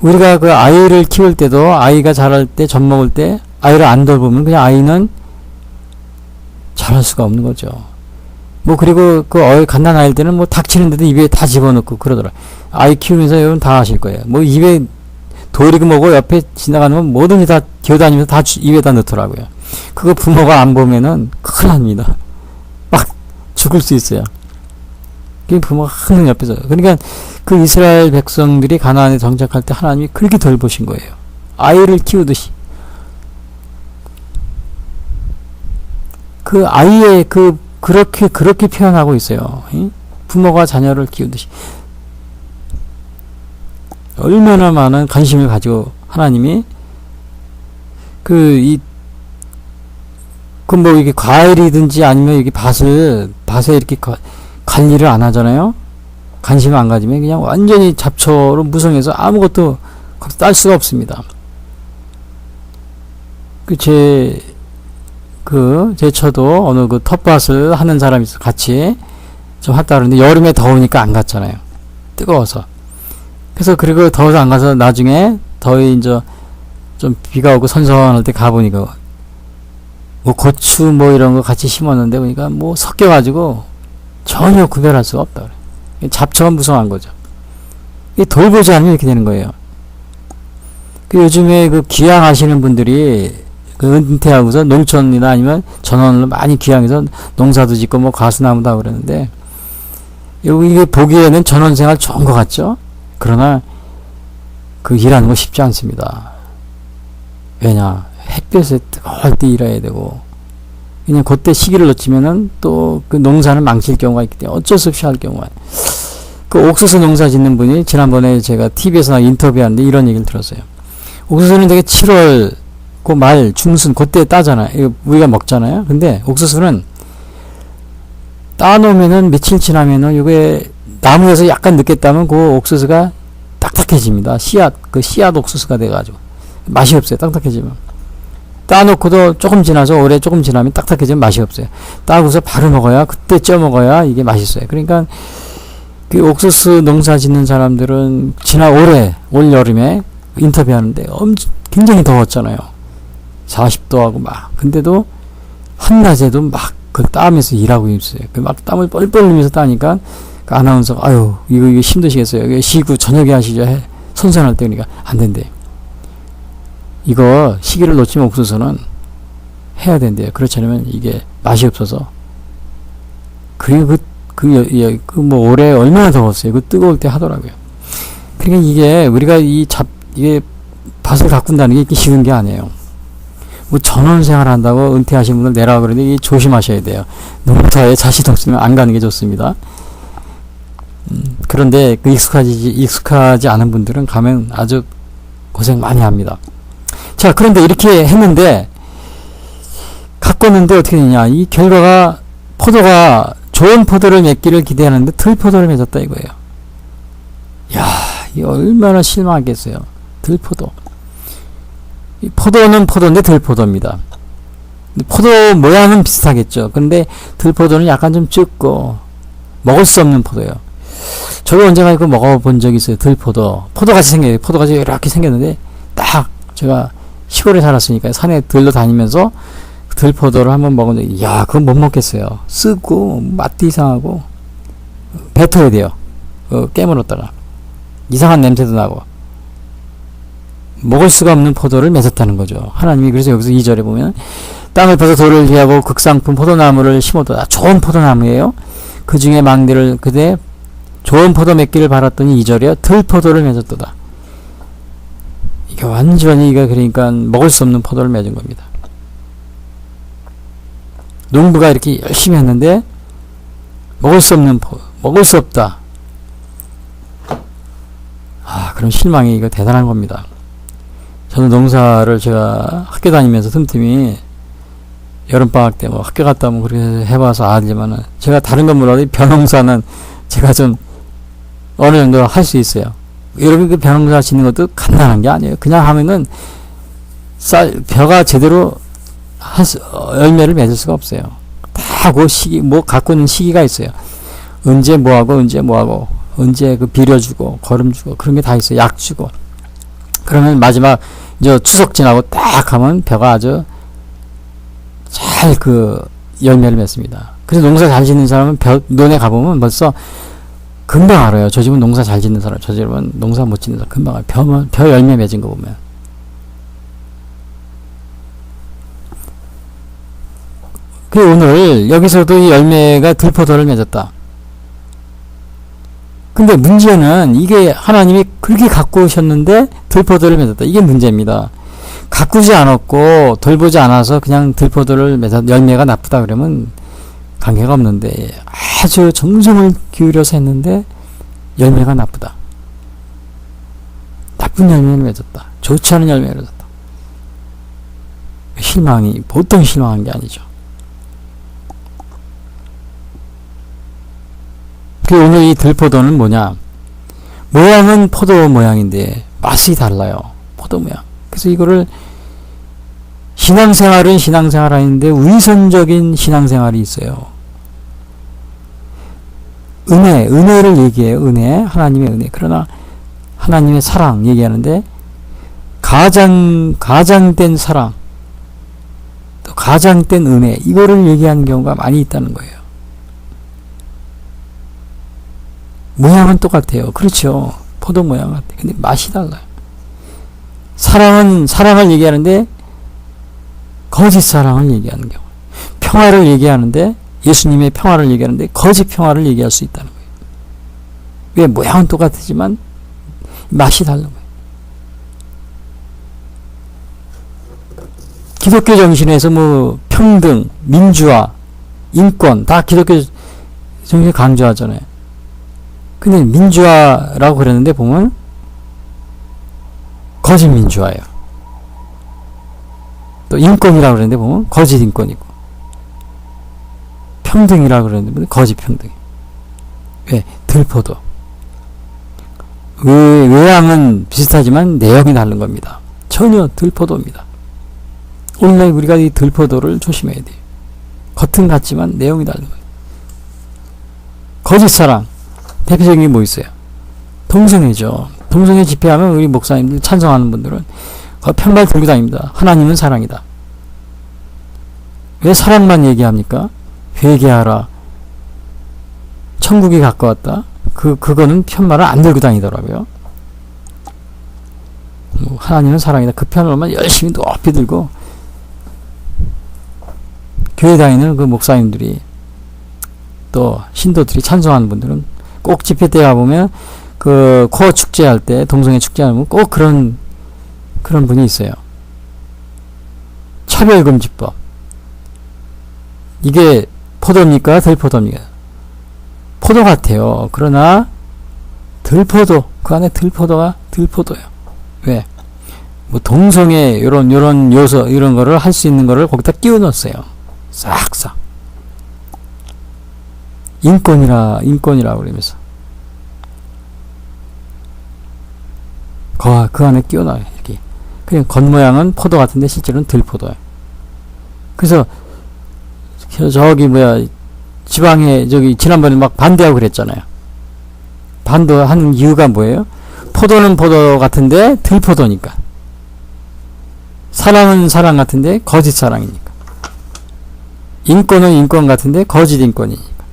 우리가 그 아이를 키울 때도 아이가 자랄 때, 젖 먹을 때 아이를 안 돌보면 그냥 아이는 자랄 수가 없는 거죠. 뭐 그리고 갓난 아이일 때는 뭐 닥치는데도 입에 다 집어넣고 그러더라. 아이 키우면서 여러분 다 아실 거예요. 뭐 입에 돌이고 뭐고 옆에 지나가는 뭐든지 다 기어다니면서 다 입에다 넣더라고요. 그거 부모가 안 보면은 큰일 납니다. 막 죽을 수 있어요. 그 부모가 항상 옆에서. 그러니까 그 이스라엘 백성들이 가나안에 정착할 때 하나님이 그렇게 돌보신 거예요. 아이를 키우듯이. 그 아이의 그렇게 표현하고 있어요. 부모가 자녀를 키우듯이. 얼마나 많은 관심을 가지고 하나님이 뭐 이게 과일이든지 아니면 이게 밭에 이렇게 관리를 안 하잖아요. 관심을 안 가지면 그냥 완전히 잡초로 무성해서 아무것도 딸 수가 없습니다. 제처도 어느 그 텃밭을 하는 사람이 있어 같이 좀 했다 그러는데 여름에 더우니까 안 갔잖아요. 뜨거워서. 그래서 그리고 더워서 안 가서 나중에 더위 이제 좀 비가 오고 선선할 때 가보니까 뭐 고추 뭐 이런 거 같이 심었는데 보니까 뭐 섞여가지고 전혀 구별할 수가 없다 그래. 잡초가 무성한 거죠. 이게 돌보지 않으면 이렇게 되는 거예요. 요즘에 그 귀향하시는 분들이 은퇴하고서 농촌이나 아니면 전원을 많이 귀향해서 농사도 짓고 뭐 가수나무도 하고 그러는데, 이게 보기에는 전원생활 좋은 것 같죠? 그러나 그 일하는 거 쉽지 않습니다. 왜냐? 햇볕에 뜨거울 때 일해야 되고, 그냥 그때 시기를 놓치면은 또 그 농사는 망칠 경우가 있기 때문에 어쩔 수 없이 할 경우가. 그 옥수수 농사 짓는 분이 지난번에 제가 TV에서 인터뷰하는데 이런 얘기를 들었어요. 옥수수는 되게 7월 그 말 중순 그때 따잖아요. 이거 우리가 먹잖아요. 근데 옥수수는 따놓으면은 며칠 지나면은 이게 나무에서 약간 늦게 따면 그 옥수수가 딱딱해집니다. 씨앗 옥수수가 돼가지고 맛이 없어요. 딱딱해지면. 따놓고도 조금 지나서 오래 조금 지나면 딱딱해지면 맛이 없어요. 따고서 바로 먹어야, 그때 쪄 먹어야 이게 맛있어요. 그러니까 그 옥수수 농사 짓는 사람들은 올 여름에 인터뷰하는데 굉장히 더웠잖아요. 40도 하고 막. 근데도 한낮에도 막 그걸 따면서 일하고 있어요. 그 막 땀을 뻘뻘 흘리면서 따니까 그 아나운서가 아유 이거 힘드시겠어요. 이거 쉬고 저녁에 하시죠. 선선할 때. 그러니까 안 된대요. 이거 시기를 놓치면 옥수수는 해야 된대요. 그렇지 않으면 이게 맛이 없어서. 그리고 뭐 올해 얼마나 더웠어요. 그 뜨거울 때 하더라고요. 그러니까 이게 우리가 이게 밭을 가꾼다는 게 이렇게 쉬운 게 아니에요. 뭐 전원 생활 한다고 은퇴하신 분들 내라 그러는데 이게 조심하셔야 돼요. 농사에 자신 없으면 안 가는 게 좋습니다. 그런데 그 익숙하지 않은 분들은 가면 아주 고생 많이 합니다. 자, 그런데 이렇게 했는데 가꿨는데 어떻게 되냐? 이 결과가 포도가 좋은 포도를 맺기를 기대하는데 들포도를 맺었다 이거예요. 야, 이 얼마나 실망하겠어요. 들포도. 이 포도는 포도인데 들포도입니다. 포도 모양은 비슷하겠죠. 근데 들포도는 약간 좀 적고 먹을 수 없는 포도예요. 저도 언젠가 이거 먹어본 적이 있어요. 들포도. 포도같이 생겨요. 포도같이 이렇게 생겼는데 딱 제가 시골에 살았으니까 산에 들러 다니면서 들포도를 한번 먹었는데 이야 그건 못 먹겠어요. 쓰고 맛도 이상하고 뱉어야 돼요. 깨물었다가 이상한 냄새도 나고 먹을 수가 없는 포도를 맺었다는 거죠. 하나님이 그래서 여기서 2절에 보면 땅을 파서 돌을 비하고 극상품 포도나무를 심어도다. 좋은 포도나무예요. 그 중에 망대를 그대 좋은 포도 맺기를 바랐더니 2절이요. 들포도를 맺었도다. 이게 완전히 이거 그러니까 먹을 수 없는 포도를 맺은 겁니다. 농부가 이렇게 열심히 했는데 먹을 수 없다. 그럼 실망이 이거 대단한 겁니다. 저는 농사를 제가 학교 다니면서 틈틈이 여름방학 때 뭐 학교 갔다 오면 그렇게 해봐서 알지만은 제가 다른 건 몰라도 벼농사는 제가 좀 어느 정도 할 수 있어요. 여러분 그 벼농사 짓는 것도 간단한 게 아니에요. 그냥 하면은 벼가 제대로 열매를 맺을 수가 없어요. 다 그 시기, 갖고 있는 시기가 있어요. 언제 뭐하고, 언제 그 비료주고, 거름 주고, 그런 게 다 있어요. 약 주고. 그러면 마지막, 이제 추석 지나고 딱 하면 벼가 아주 잘 열매를 맺습니다. 그래서 농사 잘 짓는 사람은 논에 가보면 벌써 금방 알아요. 저 집은 농사 잘 짓는 사람, 저 집은 농사 못 짓는 사람 금방 알아요. 벼 열매 맺은 거 보면. 오늘 여기서도 이 열매가 들포도를 맺었다. 근데 문제는 이게 하나님이 그렇게 가꾸셨는데 들포도를 맺었다. 이게 문제입니다. 가꾸지 않았고 돌보지 않아서 그냥 들포도를 열매가 나쁘다 그러면 관계가 없는데 아주 정성을 기울여서 했는데 열매가 나쁘다. 나쁜 열매를 맺었다. 좋지 않은 열매를 맺었다. 실망이 보통 실망한 게 아니죠. 오늘 이 들포도는 뭐냐? 모양은 포도 모양인데 맛이 달라요. 포도 모양. 그래서 이거를 신앙생활은 신앙생활 아닌데 위선적인 신앙생활이 있어요. 은혜를 얘기해요. 은혜, 하나님의 은혜. 그러나 하나님의 사랑 얘기하는데 가장된 사랑, 또 가장된 은혜 이거를 얘기하는 경우가 많이 있다는 거예요. 모양은 똑같아요. 그렇죠. 포도 모양 같아요. 근데 맛이 달라요. 사랑을 얘기하는데 거짓 사랑을 얘기하는 경우. 평화를 얘기하는데 예수님의 평화를 얘기하는데 거짓 평화를 얘기할 수 있다는 거예요. 왜 모양은 똑같지만 맛이 다른 거예요. 기독교 정신에서 평등, 민주화, 인권 다 기독교 정신을 강조하잖아요. 근데 민주화라고 그랬는데 보면 거짓 민주화예요. 또 인권이라고 그랬는데 보면 거짓 인권이고 평등이라고 그랬는데 거짓 평등. 왜? 들포도. 외양은 비슷하지만 내용이 다른 겁니다. 전혀 들포도입니다. 오늘날 우리가 이 들포도를 조심해야 돼요. 겉은 같지만 내용이 다른 거예요. 거짓 사랑 대표적인 게 뭐 있어요? 동성애죠. 동성애 집회하면 우리 목사님들 찬성하는 분들은 편말 들고 다닙니다. 하나님은 사랑이다. 왜 사랑만 얘기합니까? 회개하라. 천국이 가까웠다. 그거는 편말을 안 들고 다니더라고요. 하나님은 사랑이다. 그 편말만 열심히 높이 들고 교회 다니는 그 목사님들이 또 신도들이 찬송하는 분들은 꼭 집회 때 가보면 그 코어 축제할 때 동성애 축제하면 꼭 그런 분이 있어요. 차별금지법. 이게 포도입니까? 들포도입니까? 포도 같아요. 그러나 들포도, 그 안에 들포도가 들포도예요. 왜? 뭐 동성애 요런 요소 이런 거를 할 수 있는 거를 거기다 끼워 넣었어요. 싹싹. 인권이라 그러면서 그 안에 끼워 넣어요. 이렇게. 그냥 겉모양은 포도 같은데 실제로는 들포도예요. 그래서 저기 지방에 지난번에 막 반대하고 그랬잖아요. 반대하는 이유가 뭐예요? 포도는 포도 같은데 들포도니까. 사랑은 사랑 같은데 거짓 사랑이니까. 인권은 인권 같은데 거짓 인권이니까.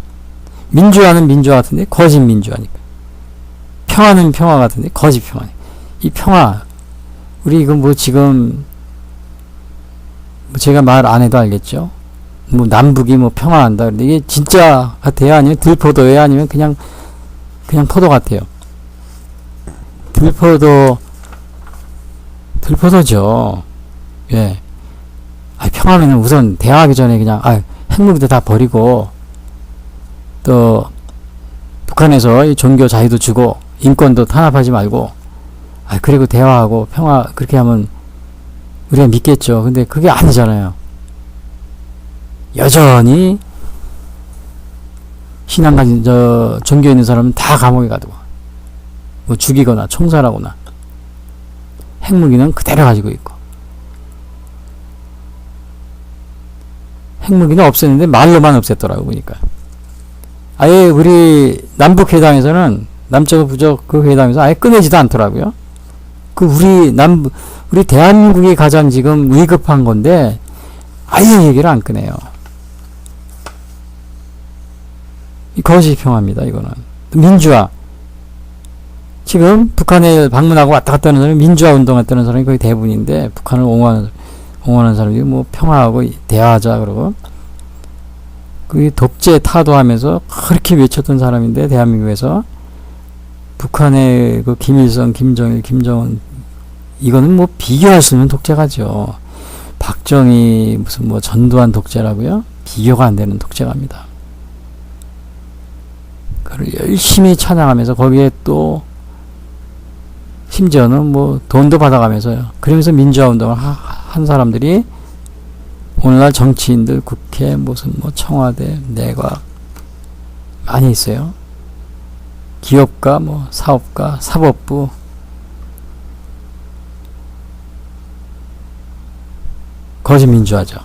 민주화는 민주화 같은데 거짓 민주화니까. 평화는 평화 같은데 거짓 평화니까. 이 평화, 우리 이거 지금 제가 말 안 해도 알겠죠? 남북이 평화한다. 근데 이게 진짜 같아요? 아니면 들포도예요? 아니면 그냥 포도 같아요? 들포도죠. 예. 평화면은 우선 대화하기 전에 그냥, 핵무기도 다 버리고, 또, 북한에서 이 종교 자유도 주고, 인권도 탄압하지 말고, 그리고 대화하고 평화, 그렇게 하면 우리가 믿겠죠. 근데 그게 아니잖아요. 여전히 신앙 가진 종교 있는 사람은 다 감옥에 가두고 죽이거나 총살하거나 핵무기는 그대로 가지고 있고 핵무기는 없앴는데 말로만 없앴더라고 보니까. 아예 우리 남북회담에서는 남쪽 부족 그 회담에서 아예 꺼내지도 않더라고요. 우리 대한민국이 가장 지금 위급한 건데 아예 얘기를 안 꺼내요. 이 거짓 평화입니다. 이거는 민주화. 지금 북한에 방문하고 왔다 갔다 하는 사람이 민주화 운동했다는 사람이 거의 대부분인데 북한을 옹호하는 사람이 평화하고 대화하자 그러고 그 독재 타도하면서 그렇게 외쳤던 사람인데 대한민국에서 북한의 그 김일성, 김정일, 김정은 이거는 비교할 수 없는 독재가죠. 박정희 무슨 전두환 독재라고요? 비교가 안 되는 독재가입니다. 그걸 열심히 찬양하면서 거기에 또 심지어는 돈도 받아가면서요. 그러면서 민주화 운동을 한 사람들이 오늘날 정치인들, 국회, 청와대, 내각 많이 있어요. 기업가, 사업가, 사법부 거짓 민주화죠.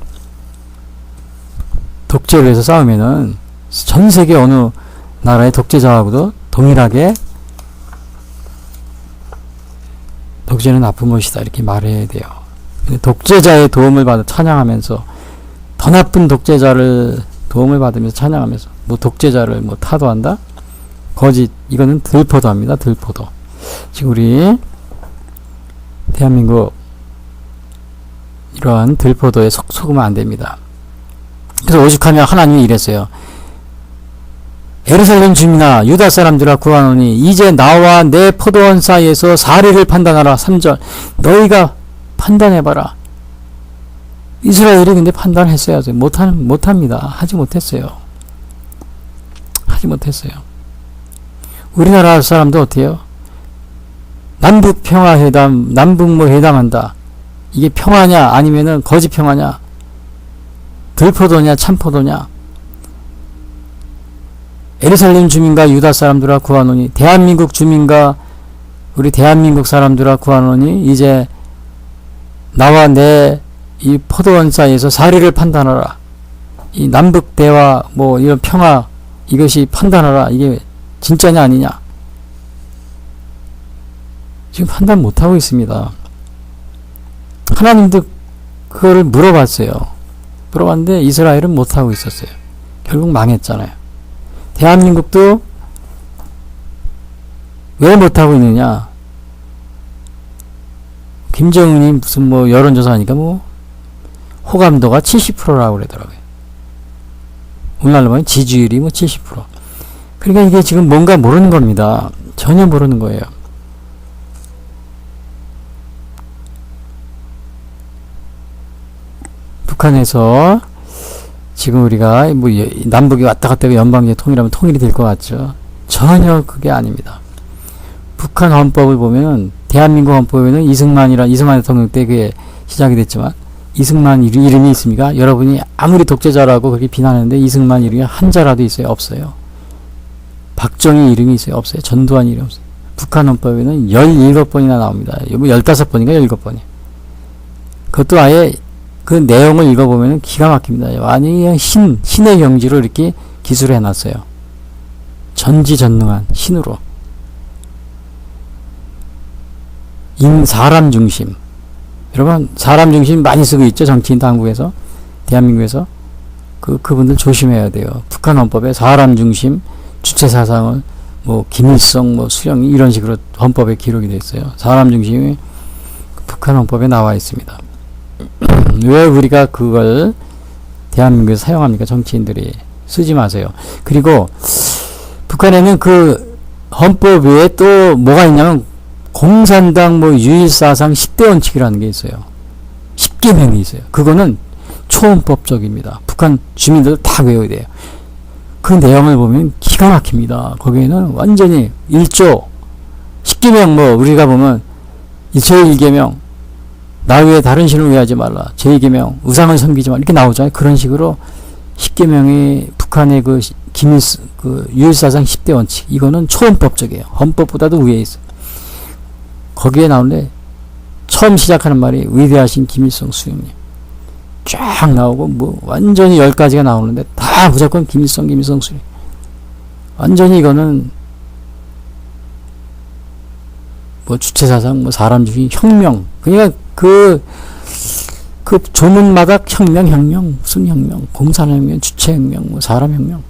독재를 위해서 싸우면은 전 세계 어느 나라의 독재자하고도 동일하게 독재는 나쁜 것이다 이렇게 말해야 돼요. 근데 독재자의 도움을 받아 찬양하면서 더 나쁜 독재자를 도움을 받으면서 찬양하면서 독재자를 타도한다? 거짓. 이거는 들포도합니다. 들포도. 지금 우리 대한민국 이러한 들포도에 속으면 안 됩니다. 그래서 오죽하면 하나님이 이랬어요. 예루살렘 주민아 유다 사람들아 구하노니 이제 나와 내 포도원 사이에서 사리를 판단하라. 3절 너희가 판단해봐라. 이스라엘이 근데 판단했어야죠. 못합니다. 하지 못했어요. 우리나라 사람도 어때요? 남북 평화회담, 남북 회담한다. 이게 평화냐 아니면은 거짓 평화냐? 들포도냐 참포도냐? 예루살렘 주민과 유다 사람들아 구하노니 대한민국 주민과 우리 대한민국 사람들아 구하노니 이제 나와 내 이 포도원 사이에서 사리를 판단하라. 이 남북 대화 뭐 이런 평화 이것이 판단하라. 이게 진짜냐 아니냐. 지금 판단 못하고 있습니다. 하나님도 그거를 물어봤어요. 물어봤는데 이스라엘은 못하고 있었어요. 결국 망했잖아요. 대한민국도 왜 못하고 있느냐. 김정은이 무슨 뭐 여론조사 하니까 뭐 호감도가 70%라고 그러더라고요. 우리나라 보면 지지율이 뭐 70%. 그러니까 이게 지금 뭔가 모르는 겁니다. 전혀 모르는 거예요. 북한에서 지금 우리가 뭐 남북이 왔다 갔다 하고 연방제 통일하면 통일이 될 것 같죠. 전혀 그게 아닙니다. 북한 헌법을 보면은 대한민국 헌법에는 이승만 대통령 때 그게 시작이 됐지만 이승만 이름이 있습니까? 여러분이 아무리 독재자라고 그렇게 비난하는데 이승만 이름이 한자라도 있어요? 없어요. 박정희 이름이 있어요? 없어요. 전두환 이름이 없어요. 북한 헌법에는 17번이나 나옵니다. 뭐 15번인가 17번이. 그것도 아예 그 내용을 읽어보면 기가 막힙니다. 완전히 신의 경지로 이렇게 기술을 해놨어요. 전지전능한 신으로. 사람 중심. 여러분, 사람 중심 많이 쓰고 있죠? 정치인 당국에서. 대한민국에서. 그분들 조심해야 돼요. 북한 헌법에 사람 중심, 주체 사상을, 뭐, 김일성, 뭐, 수령이 이런 식으로 헌법에 기록이 되어 있어요. 사람 중심이 북한 헌법에 나와 있습니다. 왜 우리가 그걸 대한민국에서 사용합니까? 정치인들이. 쓰지 마세요. 그리고 북한에는 그 헌법 외에 또 뭐가 있냐면 공산당 뭐 유일사상 10대 원칙이라는 게 있어요. 10계명이 있어요. 그거는 초헌법적입니다. 북한 주민들 다 외워야 돼요. 그 내용을 보면 기가 막힙니다. 거기에는 완전히 1조 10계명 뭐 우리가 보면 제1계명 나 외에 다른 신을 외하지 말라. 제2계명 우상을 섬기지 말라. 이렇게 나오잖아요. 그런 식으로 10계명이 북한의 그 유일사상 10대 원칙. 이거는 초헌법적이에요. 헌법보다도 위에 있어요. 거기에 나오는데 처음 시작하는 말이 위대하신 김일성 수령님. 쫙 나오고 뭐 완전히 10가지가 나오는데 다 무조건 김일성 수령. 완전히 이거는 뭐 주체사상, 뭐 사람 중심 혁명. 그러니까 그 조문마다 혁명, 무슨 혁명, 공산혁명, 주체혁명, 뭐 사람혁명.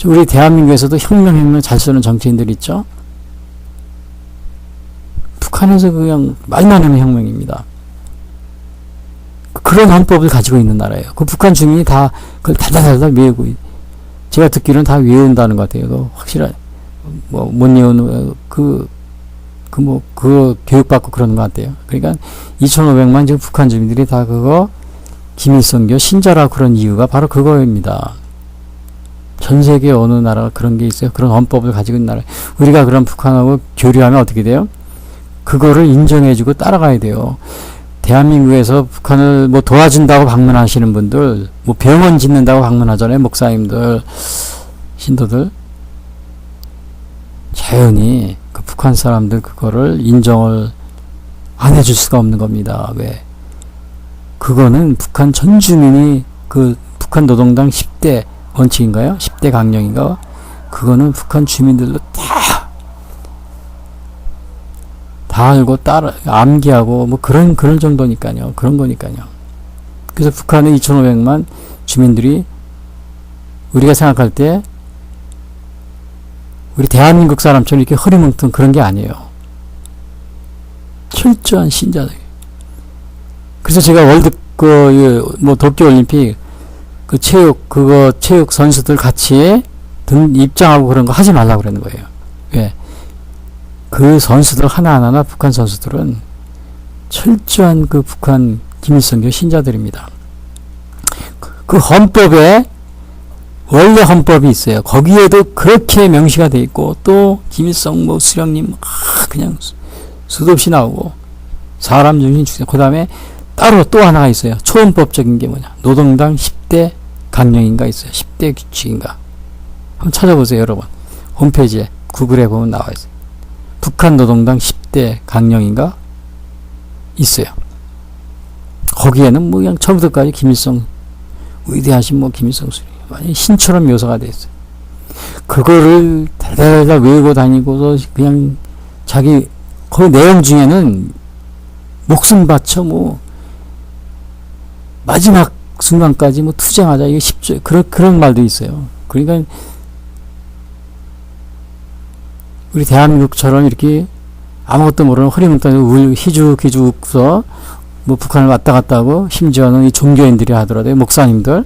우리 대한민국에서도 혁명 잘 쓰는 정치인들 있죠? 북한에서 그냥 말만 하는 혁명입니다. 그런 헌법을 가지고 있는 나라예요. 그 북한 주민이 다 그걸 달달달달 외우고, 제가 듣기로는 다 외운다는 것 같아요. 확실한, 못 외우는, 교육받고 그러는 것 같아요. 그러니까 2,500만 지금 북한 주민들이 다 그거 김일성교 신자라고 그런 이유가 바로 그거입니다. 전 세계 어느 나라가 그런 게 있어요? 그런 헌법을 가지고 있는 나라. 우리가 그런 북한하고 교류하면 어떻게 돼요? 그거를 인정해주고 따라가야 돼요. 대한민국에서 북한을 뭐 도와준다고 방문하시는 분들, 뭐 병원 짓는다고 방문하잖아요. 목사님들, 신도들. 자연히 그 북한 사람들 그거를 인정을 안 해줄 수가 없는 겁니다. 왜? 그거는 북한 전 주민이 그 북한 노동당 10대 원칙인가요? 10대 강령인가? 그거는 북한 주민들도 다 알고 따라 암기하고 뭐 그런 정도니까요. 그런 거니까요. 그래서 북한의 2,500만 주민들이 우리가 생각할 때 우리 대한민국 사람처럼 이렇게 허리멍텅 그런 게 아니에요. 철저한 신자들. 그래서 제가 도쿄올림픽 체육 선수들 같이 입장하고 그런 거 하지 말라고 그러는 거예요. 왜? 그 선수들 하나하나 북한 선수들은 철저한 그 북한 김일성교 신자들입니다. 그 헌법에 원래 헌법이 있어요. 거기에도 그렇게 명시가 돼 있고 또 김일성 뭐 수령님 그냥 수도 없이 나오고 사람 중심 주장. 그 다음에 따로 또 하나가 있어요. 초헌법적인 게 뭐냐? 노동당 10대 강령인가 있어요. 10대 규칙인가. 한번 찾아보세요, 여러분. 홈페이지에 구글에 보면 나와 있어요. 북한 노동당 10대 강령인가 있어요. 거기에는 뭐 그냥 처음부터까지 김일성, 위대하신 뭐 김일성 수리, 완전 신처럼 묘사가 돼 있어요. 그거를 달달달 외우고 다니고서 그냥 자기, 그 내용 중에는 목숨 바쳐 뭐, 마지막 순간까지 뭐 투쟁하자, 이게 쉽죠. 그런 말도 있어요. 그러니까, 우리 대한민국처럼 이렇게 아무것도 모르는 흐리멍텅이 희죽희죽 웃고서 뭐 북한을 왔다 갔다 하고, 심지어는 이 종교인들이 하더라도 목사님들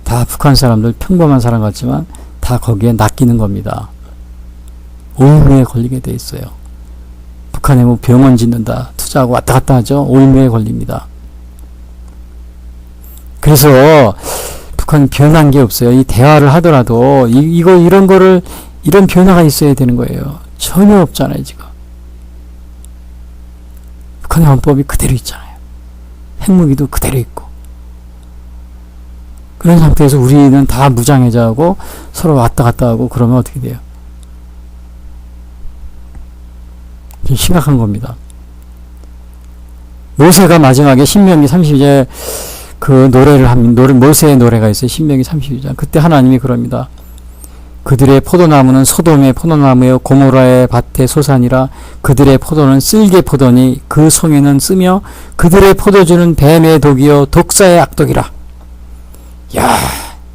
다 북한 사람들 평범한 사람 같지만 다 거기에 낚이는 겁니다. 올무에 걸리게 돼 있어요. 북한에 뭐 병원 짓는다 투자하고 왔다 갔다 하죠. 올무에 걸립니다. 그래서 북한은 변한 게 없어요. 이 대화를 하더라도 이런 거를, 이런 변화가 있어야 되는 거예요. 전혀 없잖아요, 지금. 북한의 헌법이 그대로 있잖아요. 핵무기도 그대로 있고. 그런 상태에서 우리는 다 무장해제하고 서로 왔다 갔다 하고 그러면 어떻게 돼요? 좀 심각한 겁니다. 모세가 마지막에 신명기 32절 그 노래를 모세의 노래가 있어요. 신명기 32장. 그때 하나님이 그럽니다. 그들의 포도나무는 소돔의 포도나무요 고모라의 밭의 소산이라. 그들의 포도는 쓸개 포도니 그 송이는 쓰며 그들의 포도주는 뱀의 독이요 독사의 악독이라. 야,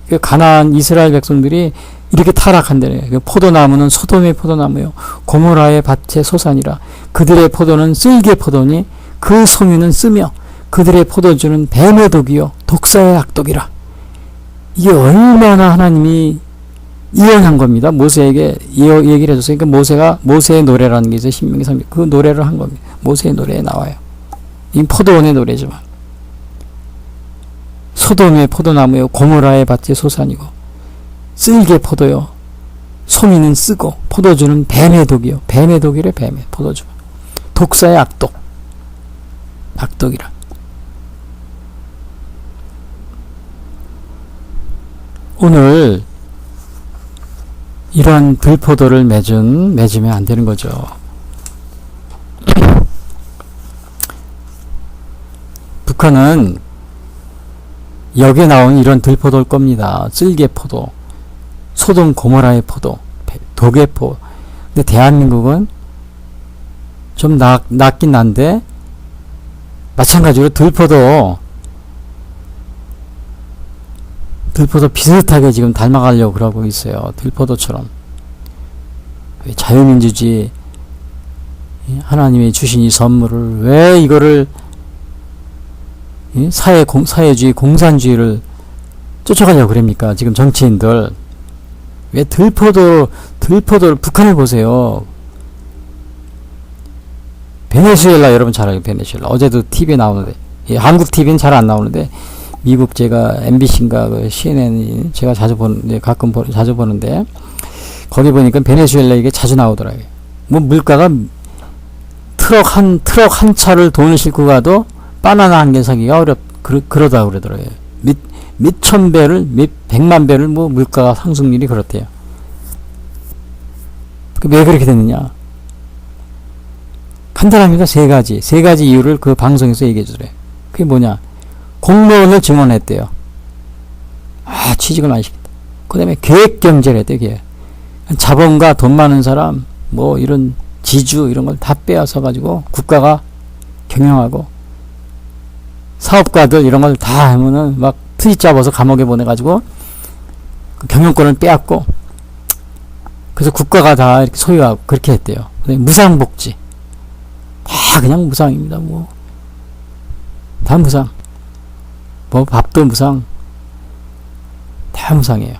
그 가나안 이스라엘 백성들이 이렇게 타락한다네. 그 포도나무는 소돔의 포도나무요 고모라의 밭의 소산이라. 그들의 포도는 쓸개 포도니 그 송이는 쓰며 그들의 포도주는 뱀의 독이요 독사의 악독이라. 이게 얼마나 하나님이 이언한 겁니다. 모세에게 얘기를 해줬어요. 그러니까 모세가 모세의 노래라는 게 있어요. 신명기 3장. 그 노래를 한 겁니다. 모세의 노래에 나와요. 이 포도원의 노래지만. 소돔의 포도나무요 고모라의 밭의 소산이고 쓸개 포도요 송이는 쓰고 포도주는 뱀의 독이요. 뱀의 독이래. 뱀의 포도주. 독사의 악독. 악독이라. 오늘 이러한 들포도를 맺으면 안 되는 거죠. 북한은 여기에 나온 이런 들포도일 겁니다. 쓸개포도, 소돔 고모라의 포도, 독의 포. 근데 대한민국은 좀 낫긴 난데 마찬가지로 들포도 비슷하게 지금 닮아가려고 그러고 있어요. 들포도처럼. 자유민주주의, 하나님이 주신 이 선물을 왜 이거를 사회주의, 공산주의를 쫓아가려고 그럽니까? 지금 정치인들. 왜 들포도를, 북한을 보세요. 베네수엘라 여러분 잘 알죠? 베네수엘라. 어제도 TV에 나오는데, 한국 TV는 잘 안 나오는데, 미국 제가 MBC인가 그 CNN 제가 자주 보는데 거기 보니까 베네수엘라 이게 자주 나오더라고요. 뭐 물가가 트럭 한 차를 돈을 싣고 가도 바나나 한 개 사기가 그러다 그러더라고요. 몇 천 배를, 몇 백만 배를 뭐 물가가 상승률이 그렇대요. 왜 그렇게 됐느냐? 간단합니다. 세 가지 이유를 그 방송에서 얘기해 주더래요. 그게 뭐냐? 공무원을 증원했대요. 취직을 많이 시켰다. 그 다음에 계획경제를 했대요. 계획. 자본가 돈 많은 사람 뭐 이런 지주 이런 걸 다 빼앗아 가지고 국가가 경영하고, 사업가들 이런 걸 다 하면은 막 트집 잡아서 감옥에 보내가지고 그 경영권을 빼앗고, 그래서 국가가 다 이렇게 소유하고 그렇게 했대요. 무상복지. 다 그냥 무상입니다. 뭐 다 무상. 뭐 밥도 무상. 다 무상이에요.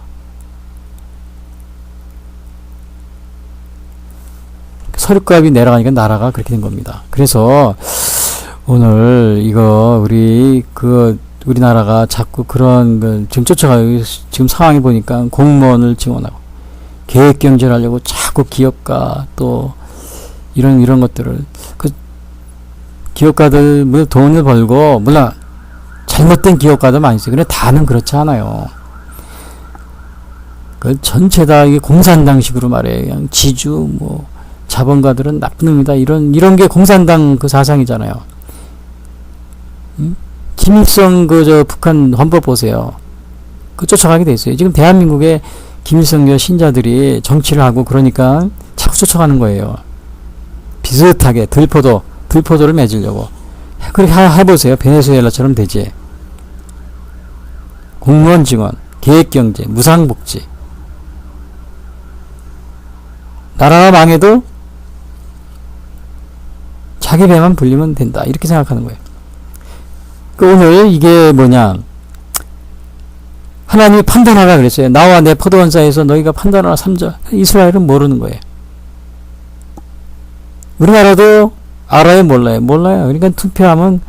서류값이 내려가니까 나라가 그렇게 된 겁니다. 그래서 오늘 이거 우리나라가 자꾸 그런 지금 쫓아가요. 지금 상황이 보니까 공무원을 증원하고 계획경제를 하려고 자꾸 기업가 또 이런 것들을, 그 기업가들 물론 돈을 벌고, 물론 잘못된 기업가도 많이 있어요. 근데 다는 그렇지 않아요. 그 전체 다 이게 공산당식으로 말해요. 그냥 지주 뭐 자본가들은 나쁜 놈이다, 이런 게 공산당 그 사상이잖아요. 김일성 북한 헌법 보세요. 그 쫓아가게 돼 있어요. 지금 대한민국의 김일성교 신자들이 정치를 하고 그러니까 자꾸 쫓아가는 거예요. 비슷하게 들포도를 맺으려고. 그렇게 해보세요. 베네수엘라처럼 되지. 공무원 증원, 계획경제, 무상복지. 나라가 망해도 자기 배만 불리면 된다. 이렇게 생각하는 거예요. 오늘 이게 뭐냐. 하나님이 판단하라 그랬어요. 나와 내 포도원 사이에서 너희가 판단하라 3절. 이스라엘은 모르는 거예요. 우리나라도 알아요, 몰라요? 몰라요. 그러니까 투표하면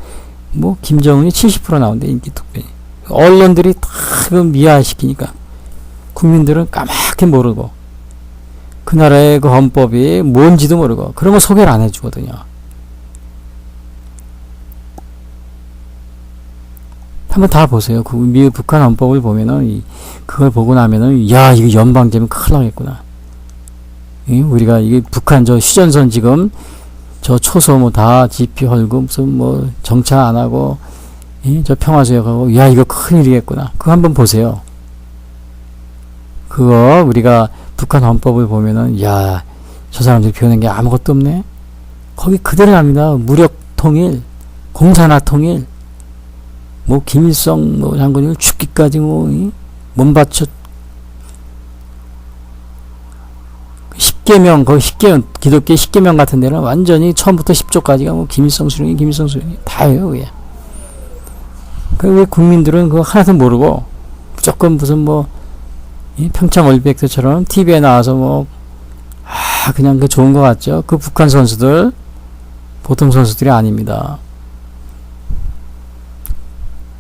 뭐 김정은이 70% 나온대, 인기 투표. 언론들이 다 미화시키니까 국민들은 까맣게 모르고 그 나라의 그 헌법이 뭔지도 모르고 그런 거 소개를 안 해주거든요. 한번 다 보세요. 그 미국 북한 헌법을 보면은 그걸 보고 나면은 야 이거 연방제면 큰일 나겠구나. 우리가 이게 북한 저 휴전선 지금 저 초소 뭐 다 지피 헐고 무슨 뭐 정차 안 하고 저 평화조약하고 야 이거 큰일이겠구나. 그거 한번 보세요. 그거 우리가 북한 헌법을 보면은 야 저 사람들이 배우는 게 아무것도 없네. 거기 그대로 납니다. 무력 통일, 공산화 통일, 뭐 김일성 뭐 장군을 죽기까지 뭐 몸바쳐 10계명 거기 10계명 기독교 10계명 같은 데는 완전히 처음부터 10조까지가 뭐 김일성 수령이 다예요. 그게. 왜 국민들은 그거 하나도 모르고 무조건 무슨 뭐 평창 올림픽처럼 TV에 나와서 뭐 그냥 그 좋은 거 같죠. 그 북한 선수들 보통 선수들이 아닙니다.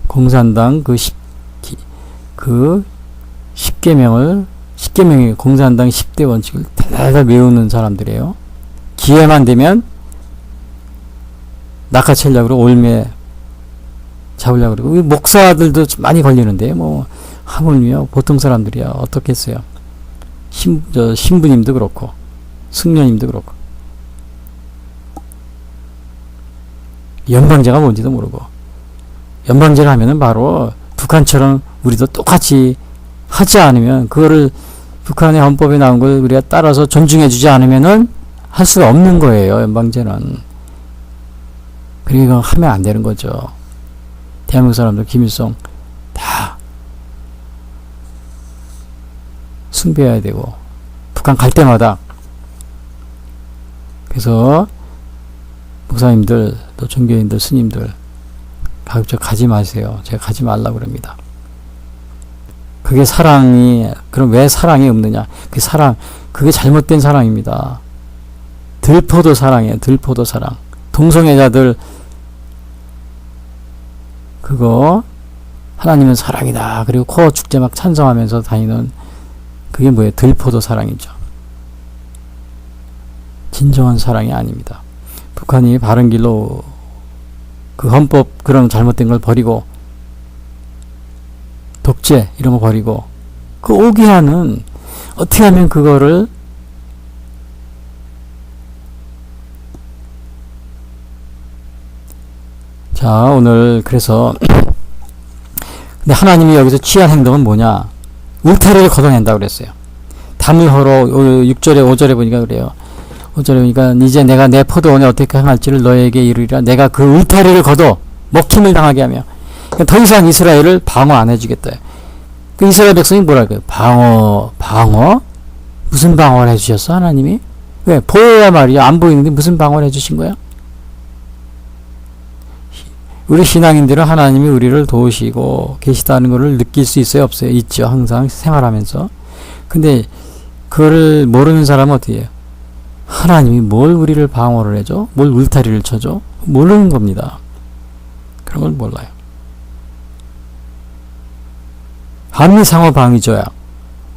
공산당 그 10계명이 공산당 10대 원칙을 달달 외우는 사람들이에요. 기회만 되면 낚아채려고 그러고 올매 잡으려고 그러고 목사들도 많이 걸리는데 뭐 하물며 보통 사람들이야 어떻겠어요. 신부님도 그렇고 승려님도 그렇고 연방제가 뭔지도 모르고 연방제를 하면은 바로 북한처럼 우리도 똑같이 하지 않으면 그거를 북한의 헌법에 나온 걸 우리가 따라서 존중해주지 않으면은 할 수가 없는 거예요. 연방제는. 그러니까 하면 안 되는 거죠. 대한민국 사람들 김일성 다 숭배해야 되고 북한 갈 때마다 그래서 목사님들 또 종교인들 스님들 가급적 가지 마세요. 제가 가지 말라고 그럽니다. 그게 사랑이 그럼 왜 사랑이 없느냐? 그 사랑 그게 잘못된 사랑입니다. 들포도 사랑이에요. 들포도 사랑. 동성애자들 그거 하나님은 사랑이다. 그리고 코어 축제 막 찬성하면서 다니는 그게 뭐예요? 들포도 사랑이죠. 진정한 사랑이 아닙니다. 북한이 바른 길로 그 헌법 그런 잘못된 걸 버리고 독재 이런 거 버리고 그 오기하는 어떻게 하면 그거를 자 오늘 그래서 근데 하나님이 여기서 취한 행동은 뭐냐? 울타리를 걷어낸다 그랬어요. 담을 헐어 6절에 5절에 보니까 그래요. 5절에 보니까 이제 내가 내 포도원에 어떻게 행할지를 너에게 이르리라. 내가 그 울타리를 걷어 먹힘을 당하게 하며 그러니까 더 이상 이스라엘을 방어 안 해주겠다. 그 이스라엘 백성이 뭐라 그래요? 방어? 무슨 방어를 해주셨어 하나님이? 왜? 보여야 말이야. 안 보이는데 무슨 방어를 해주신 거야? 우리 신앙인들은 하나님이 우리를 도우시고 계시다는 것을 느낄 수 있어요? 없어요? 있죠. 항상 생활하면서. 근데 그거를 모르는 사람은 어떻게 해요? 하나님이 뭘 우리를 방어를 해줘? 뭘 울타리를 쳐줘? 모르는 겁니다. 그런 걸 몰라요. 한미상호방위조약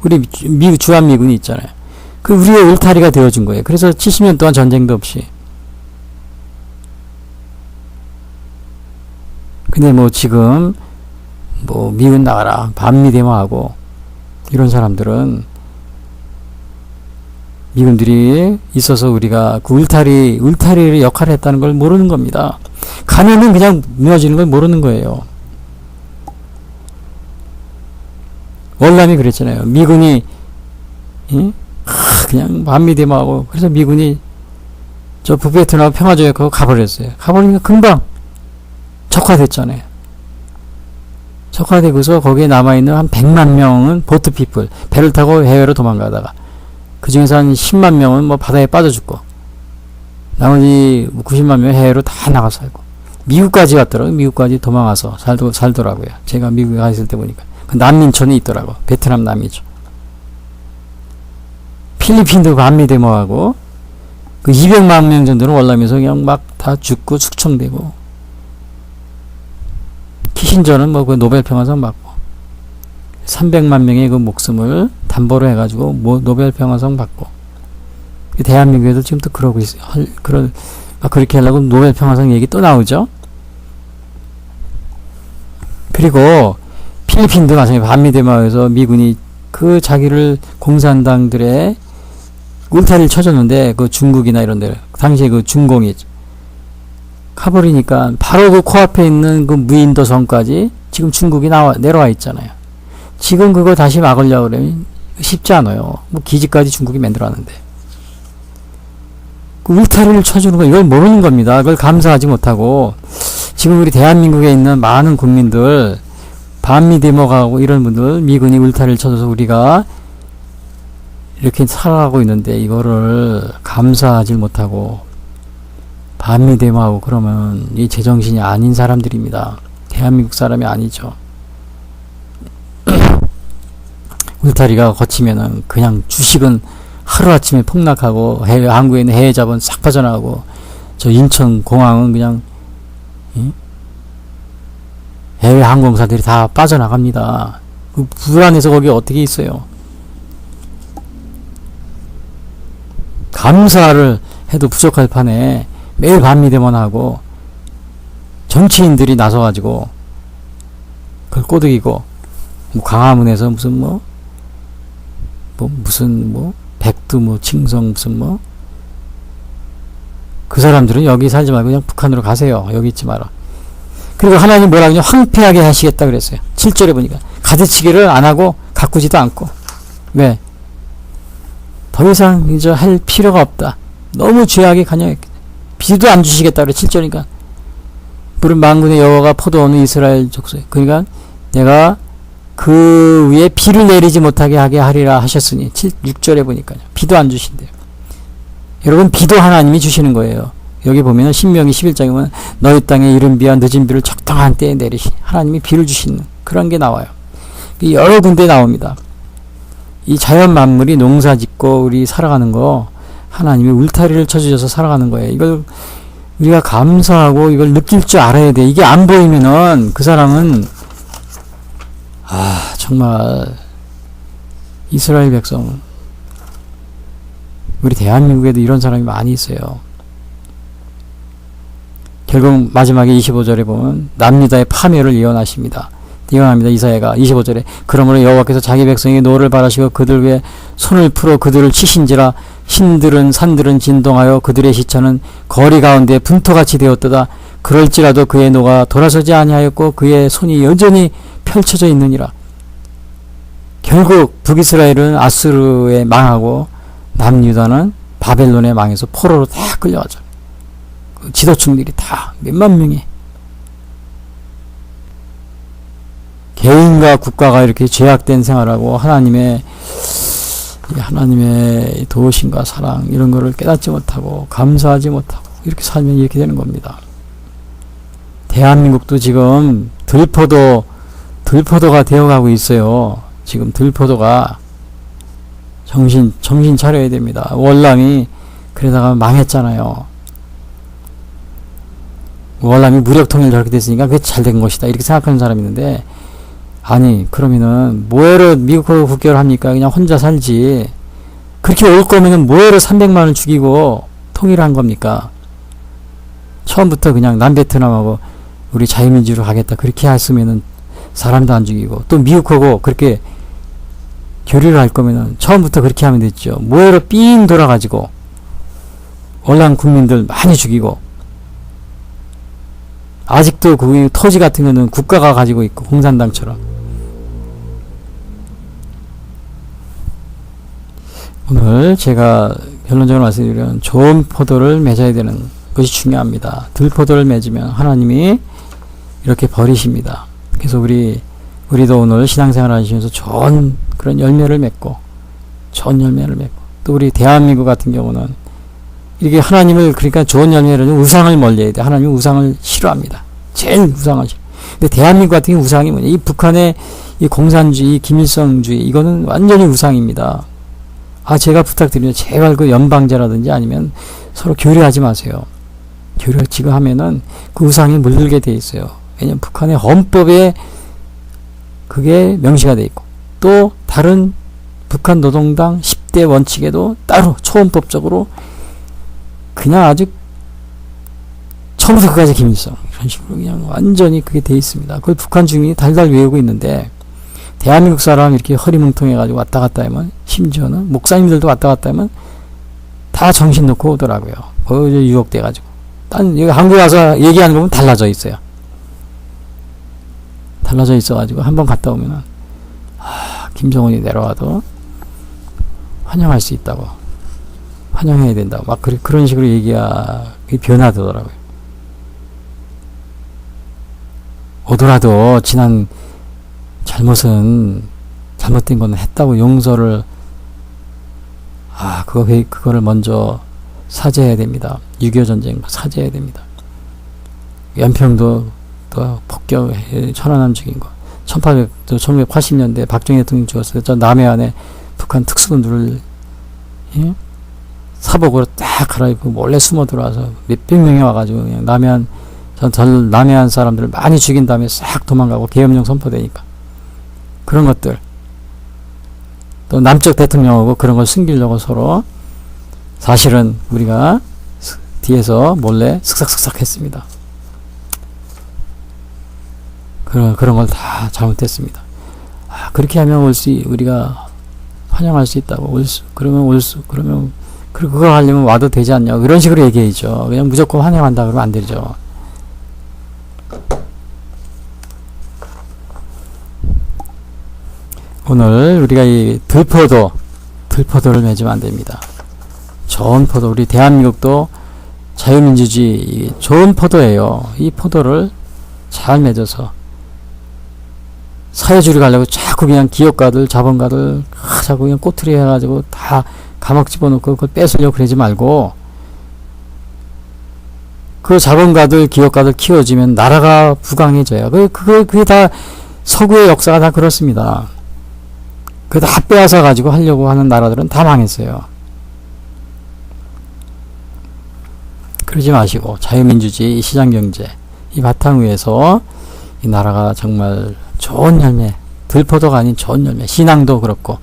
우리 미국 주한미군이 있잖아요. 그 우리의 울타리가 되어준 거예요. 그래서 70년 동안 전쟁도 없이. 근데 뭐 지금 뭐 미국 나가라 반미 대마하고 이런 사람들은 미군들이 있어서 우리가 그 울타리의 역할을 했다는 걸 모르는 겁니다. 가면은 그냥 무너지는 걸 모르는 거예요. 월남이 그랬잖아요. 미군이 그냥 반미대모하고 그래서 미군이 저 북베트남 평화조약하고 가버렸어요. 가버리니까 금방 적화됐잖아요. 적화되고서 거기에 남아있는 한 100만 명은 보트피플 배를 타고 해외로 도망가다가 그 중에서 한 10만 명은 뭐 바다에 빠져 죽고 나머지 90만 명 해외로 다 나가 살고 미국까지 갔더라고요. 미국까지 도망가서 살더라고요. 제가 미국에 가 있을 때 보니까 그 난민촌이 있더라고. 베트남 난민촌. 필리핀도 반미데모하고 그 200만 명 정도는 월남에서 그냥 막 다 죽고 숙청되고 키신저는 뭐 그 노벨 평화상 받고 300만 명의 그 목숨을 담보로 해가지고 뭐 노벨 평화상 받고 대한민국에도 지금 또 그러고 있어요. 그렇게 하려고 노벨 평화상 얘기 또 나오죠. 그리고 필리핀도 마찬가지로 반미대마에서 미군이 그 자기를 공산당들의 울타리를 쳐줬는데 그 중국이나 이런 데 당시에 그 중공이 가버리니까 바로 그 코앞에 있는 그 무인도 섬까지 지금 중국이 내려와 있잖아요. 지금 그거 다시 막으려고 그러면 쉽지 않아요. 뭐 기지까지 중국이 만들어놨는데 그 울타리를 쳐주는 거 이걸 모르는 겁니다. 그걸 감사하지 못하고 지금 우리 대한민국에 있는 많은 국민들 반미데모가고 이런 분들 미군이 울타리를 쳐줘서 우리가 이렇게 살아가고 있는데 이거를 감사하지 못하고 반미데모하고 그러면 이 제정신이 아닌 사람들입니다. 대한민국 사람이 아니죠. 울타리가 거치면은 그냥 주식은 하루아침에 폭락하고 한국에 있는 해외 자본 싹 빠져나가고 저 인천 공항은 그냥 해외 항공사들이 다 빠져나갑니다. 그 불안해서 거기 어떻게 있어요. 감사를 해도 부족할 판에 매일 반미대만 하고 정치인들이 나서가지고 그걸 꼬드기고 뭐 광화문에서 무슨 백두 칭성 그 사람들은 여기 살지 말고 그냥 북한으로 가세요. 여기 있지 마라. 그리고 하나님 뭐라 그냥 황폐하게 하시겠다 그랬어요. 7절에 보니까 가지치기를 안 하고 가꾸지도 않고 왜? 더 이상 이제 할 필요가 없다. 너무 죄악에 관여했기 비도 안 주시겠다 그래. 7절이니까 물은 만군의 여호와가 포도원은 이스라엘 족속에 그러니까 내가 그 위에 비를 내리지 못하게 하게 하리라 하셨으니 6절에 보니까요. 비도 안 주신대요. 여러분 비도 하나님이 주시는 거예요. 여기 보면은 신명기 11장에 보면 너희 땅에 이른 비와 늦은 비를 적당한 때에 내리시니 하나님이 비를 주시는 그런 게 나와요. 여러 군데 나옵니다. 이 자연 만물이 농사 짓고 우리 살아가는 거 하나님이 울타리를 쳐주셔서 살아가는 거예요. 이걸 우리가 감사하고 이걸 느낄 줄 알아야 돼. 이게 안 보이면은 그 사람은 정말 이스라엘 백성 우리 대한민국에도 이런 사람이 많이 있어요. 결국 마지막에 25절에 보면 남유다의 파멸을 예언하십니다. 예언합니다. 이사야가 25절에 그러므로 여호와께서 자기 백성에게 노를 바라시고 그들 위에 손을 풀어 그들을 치신지라 신들은 산들은 진동하여 그들의 시체는 거리 가운데 분토같이 되었도다. 그럴지라도 그의 노가 돌아서지 아니하였고 그의 손이 여전히 펼쳐져 있느니라. 결국 북이스라엘은 아수르에 망하고 남유다는 바벨론에 망해서 포로로 다 끌려가죠. 그 지도층들이 다 몇만 명이 개인과 국가가 이렇게 죄악된 생활하고 하나님의 도우심과 사랑 이런 거를 깨닫지 못하고 감사하지 못하고 이렇게 살면 이렇게 되는 겁니다. 대한민국도 지금 들포도가 되어가고 있어요. 지금 들포도가 정신 차려야 됩니다. 월남이 그러다가 망했잖아요. 월남이 무력통일 저렇게 됐으니까 그게 잘된 것이다 이렇게 생각하는 사람이 있는데 아니 그러면은 뭐해로 미국하고 국교를 합니까? 그냥 혼자 살지. 그렇게 올 거면은 뭐해로 300만을 죽이고 통일한 겁니까? 처음부터 그냥 남베트남하고 우리 자유민주로 가겠다 그렇게 했으면은 사람도 안 죽이고 또 미국하고 그렇게 교류를 할 거면은 처음부터 그렇게 하면 됐죠. 모해로 삥 돌아가지고 올란 국민들 많이 죽이고, 아직도 그 토지 같은 거는 국가가 가지고 있고, 공산당처럼. 오늘 제가 결론적으로 말씀드리면 좋은 포도를 맺어야 되는 것이 중요합니다. 들포도를 맺으면 하나님이 이렇게 버리십니다. 그래서 우리도 오늘 신앙생활 하시면서 좋은 그런 열매를 맺고, 좋은 열매를 맺고, 또 우리 대한민국 같은 경우는 이렇게 하나님을, 그러니까 좋은 열매를, 우상을 멀리해야 돼. 하나님은 우상을 싫어합니다. 제일 우상을 싫어. 근데 대한민국 같은 경우 우상이 뭐냐? 이 북한의 이 공산주의, 이 김일성주의, 이거는 완전히 우상입니다. 제가 부탁드립니다. 제발 그 연방제라든지 아니면 서로 교류하지 마세요. 교류 지금 하면은 그 우상에 물들게 돼 있어요. 왜냐면 북한의 헌법에 그게 명시가 돼 있고, 또 다른 북한 노동당 10대 원칙에도 따로 초헌법적으로 그냥 아주 처음부터 끝까지 김일성 이런 식으로 그냥 완전히 그게 돼 있습니다. 그걸 북한 주민이 달달 외우고 있는데, 대한민국 사람 이렇게 허리뭉텅해 가지고 왔다 갔다 하면, 심지어는 목사님들도 왔다 갔다 하면 다 정신 놓고 오더라고요. 거기서 유혹돼 가지고. 딴 여기 한국에 와서 얘기하는 거 보면 달라져 있어요. 달라져 있어 가지고 한번 갔다 오면은 김정은이 내려와도 환영할 수 있다고, 환영해야 된다고 막 그런 식으로 그게 변화되더라고요. 오더라도 지난 잘못된 거는 했다고 용서를, 그거를 먼저 사죄해야 됩니다. 6.25 전쟁 사죄해야 됩니다. 연평도 또 폭격, 천안함 죽인 거, 1980년대 박정희 대통령 죽었을 때 저 남해안에 북한 특수군들을 사복으로 딱 갈아입고 몰래 숨어 들어와서 몇백 명이 와가지고 그냥 남해안 사람들을 많이 죽인 다음에 싹 도망가고 계엄령 선포되니까, 그런 것들, 또 남쪽 대통령하고 그런 걸 숨기려고 서로 사실은 우리가 뒤에서 몰래 슥싹슥싹 했습니다. 그런 걸 다 잘못했습니다. 그렇게 하면 우리가 환영할 수 있다고, 그러면 그거 하려면 와도 되지 않냐, 이런 식으로 얘기해야죠. 그냥 무조건 환영한다 그러면 안 되죠. 오늘 우리가 이 들포도를 맺으면 안 됩니다. 좋은 포도, 우리 대한민국도 자유민주주의 좋은 포도예요. 이 포도를 잘 맺어서 사회주의 가려고 자꾸 그냥 기업가들, 자본가들 자꾸 그냥 꼬투리 해가지고 다 감옥 집어넣고 그걸 뺏으려고 그러지 말고, 그 자본가들, 기업가들 키워주면 나라가 부강해져요. 그게 다 서구의 역사가 다 그렇습니다. 그거 다 빼앗아 가지고 하려고 하는 나라들은 다 망했어요. 그러지 마시고 자유민주주의, 시장경제 이 바탕 위에서 이 나라가 정말 좋은 열매, 들포도가 아닌 좋은 열매, 신앙도 그렇고,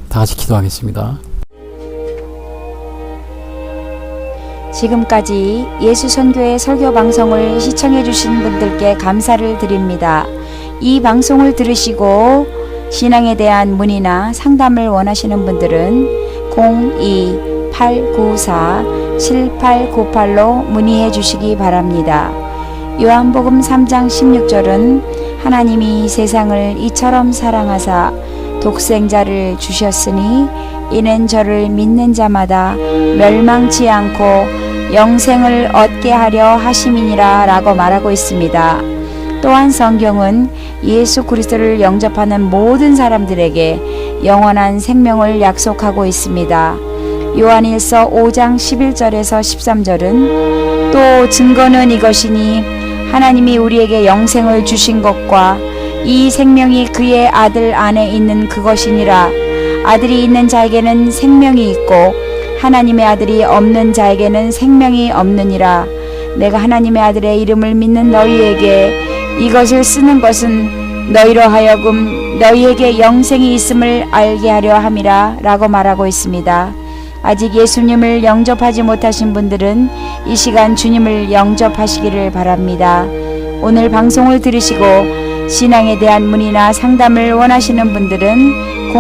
다 같이 기도하겠습니다. 지금까지 예수선교의 설교방송을 시청해주신 분들께 감사를 드립니다. 이 방송을 들으시고 신앙에 대한 문의나 상담을 원하시는 분들은 02-894-7898로 문의해 주시기 바랍니다. 요한복음 3장 16절은 하나님이 세상을 이처럼 사랑하사 독생자를 주셨으니 이는 저를 믿는 자마다 멸망치 않고 영생을 얻게 하려 하심이니라 라고 말하고 있습니다. 또한 성경은 예수 그리스도를 영접하는 모든 사람들에게 영원한 생명을 약속하고 있습니다. 요한일서 5장 11절에서 13절은 또 증거는 이것이니 하나님이 우리에게 영생을 주신 것과 이 생명이 그의 아들 안에 있는 그것이니라. 아들이 있는 자에게는 생명이 있고 하나님의 아들이 없는 자에게는 생명이 없느니라. 내가 하나님의 아들의 이름을 믿는 너희에게 이것을 쓰는 것은 너희로 하여금 너희에게 영생이 있음을 알게 하려 함이라 라고 말하고 있습니다. 아직 예수님을 영접하지 못하신 분들은 이 시간 주님을 영접하시기를 바랍니다. 오늘 방송을 들으시고 신앙에 대한 문의나 상담을 원하시는 분들은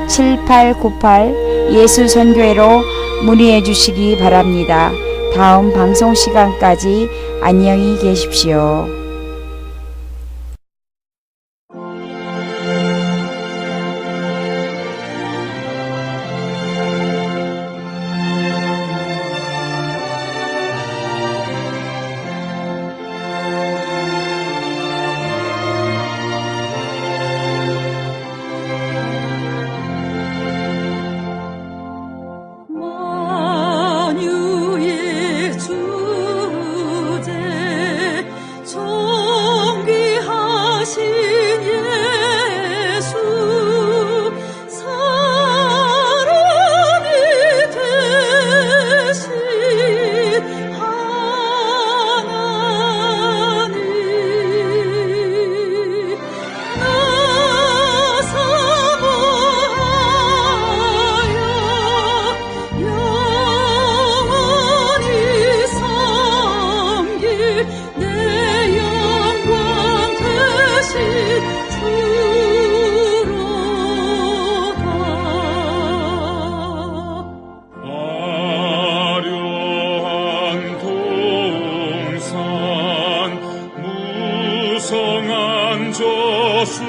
02-894-7898 예수선교회로 문의해 주시기 바랍니다. 다음 방송 시간까지 안녕히 계십시오. 만유의 주제 존귀하신 예수 사랑이 되신 하나님 나 사모하여 영원히 섬길 내 영광 되신 주로다. 화려한 동산 무성한 저수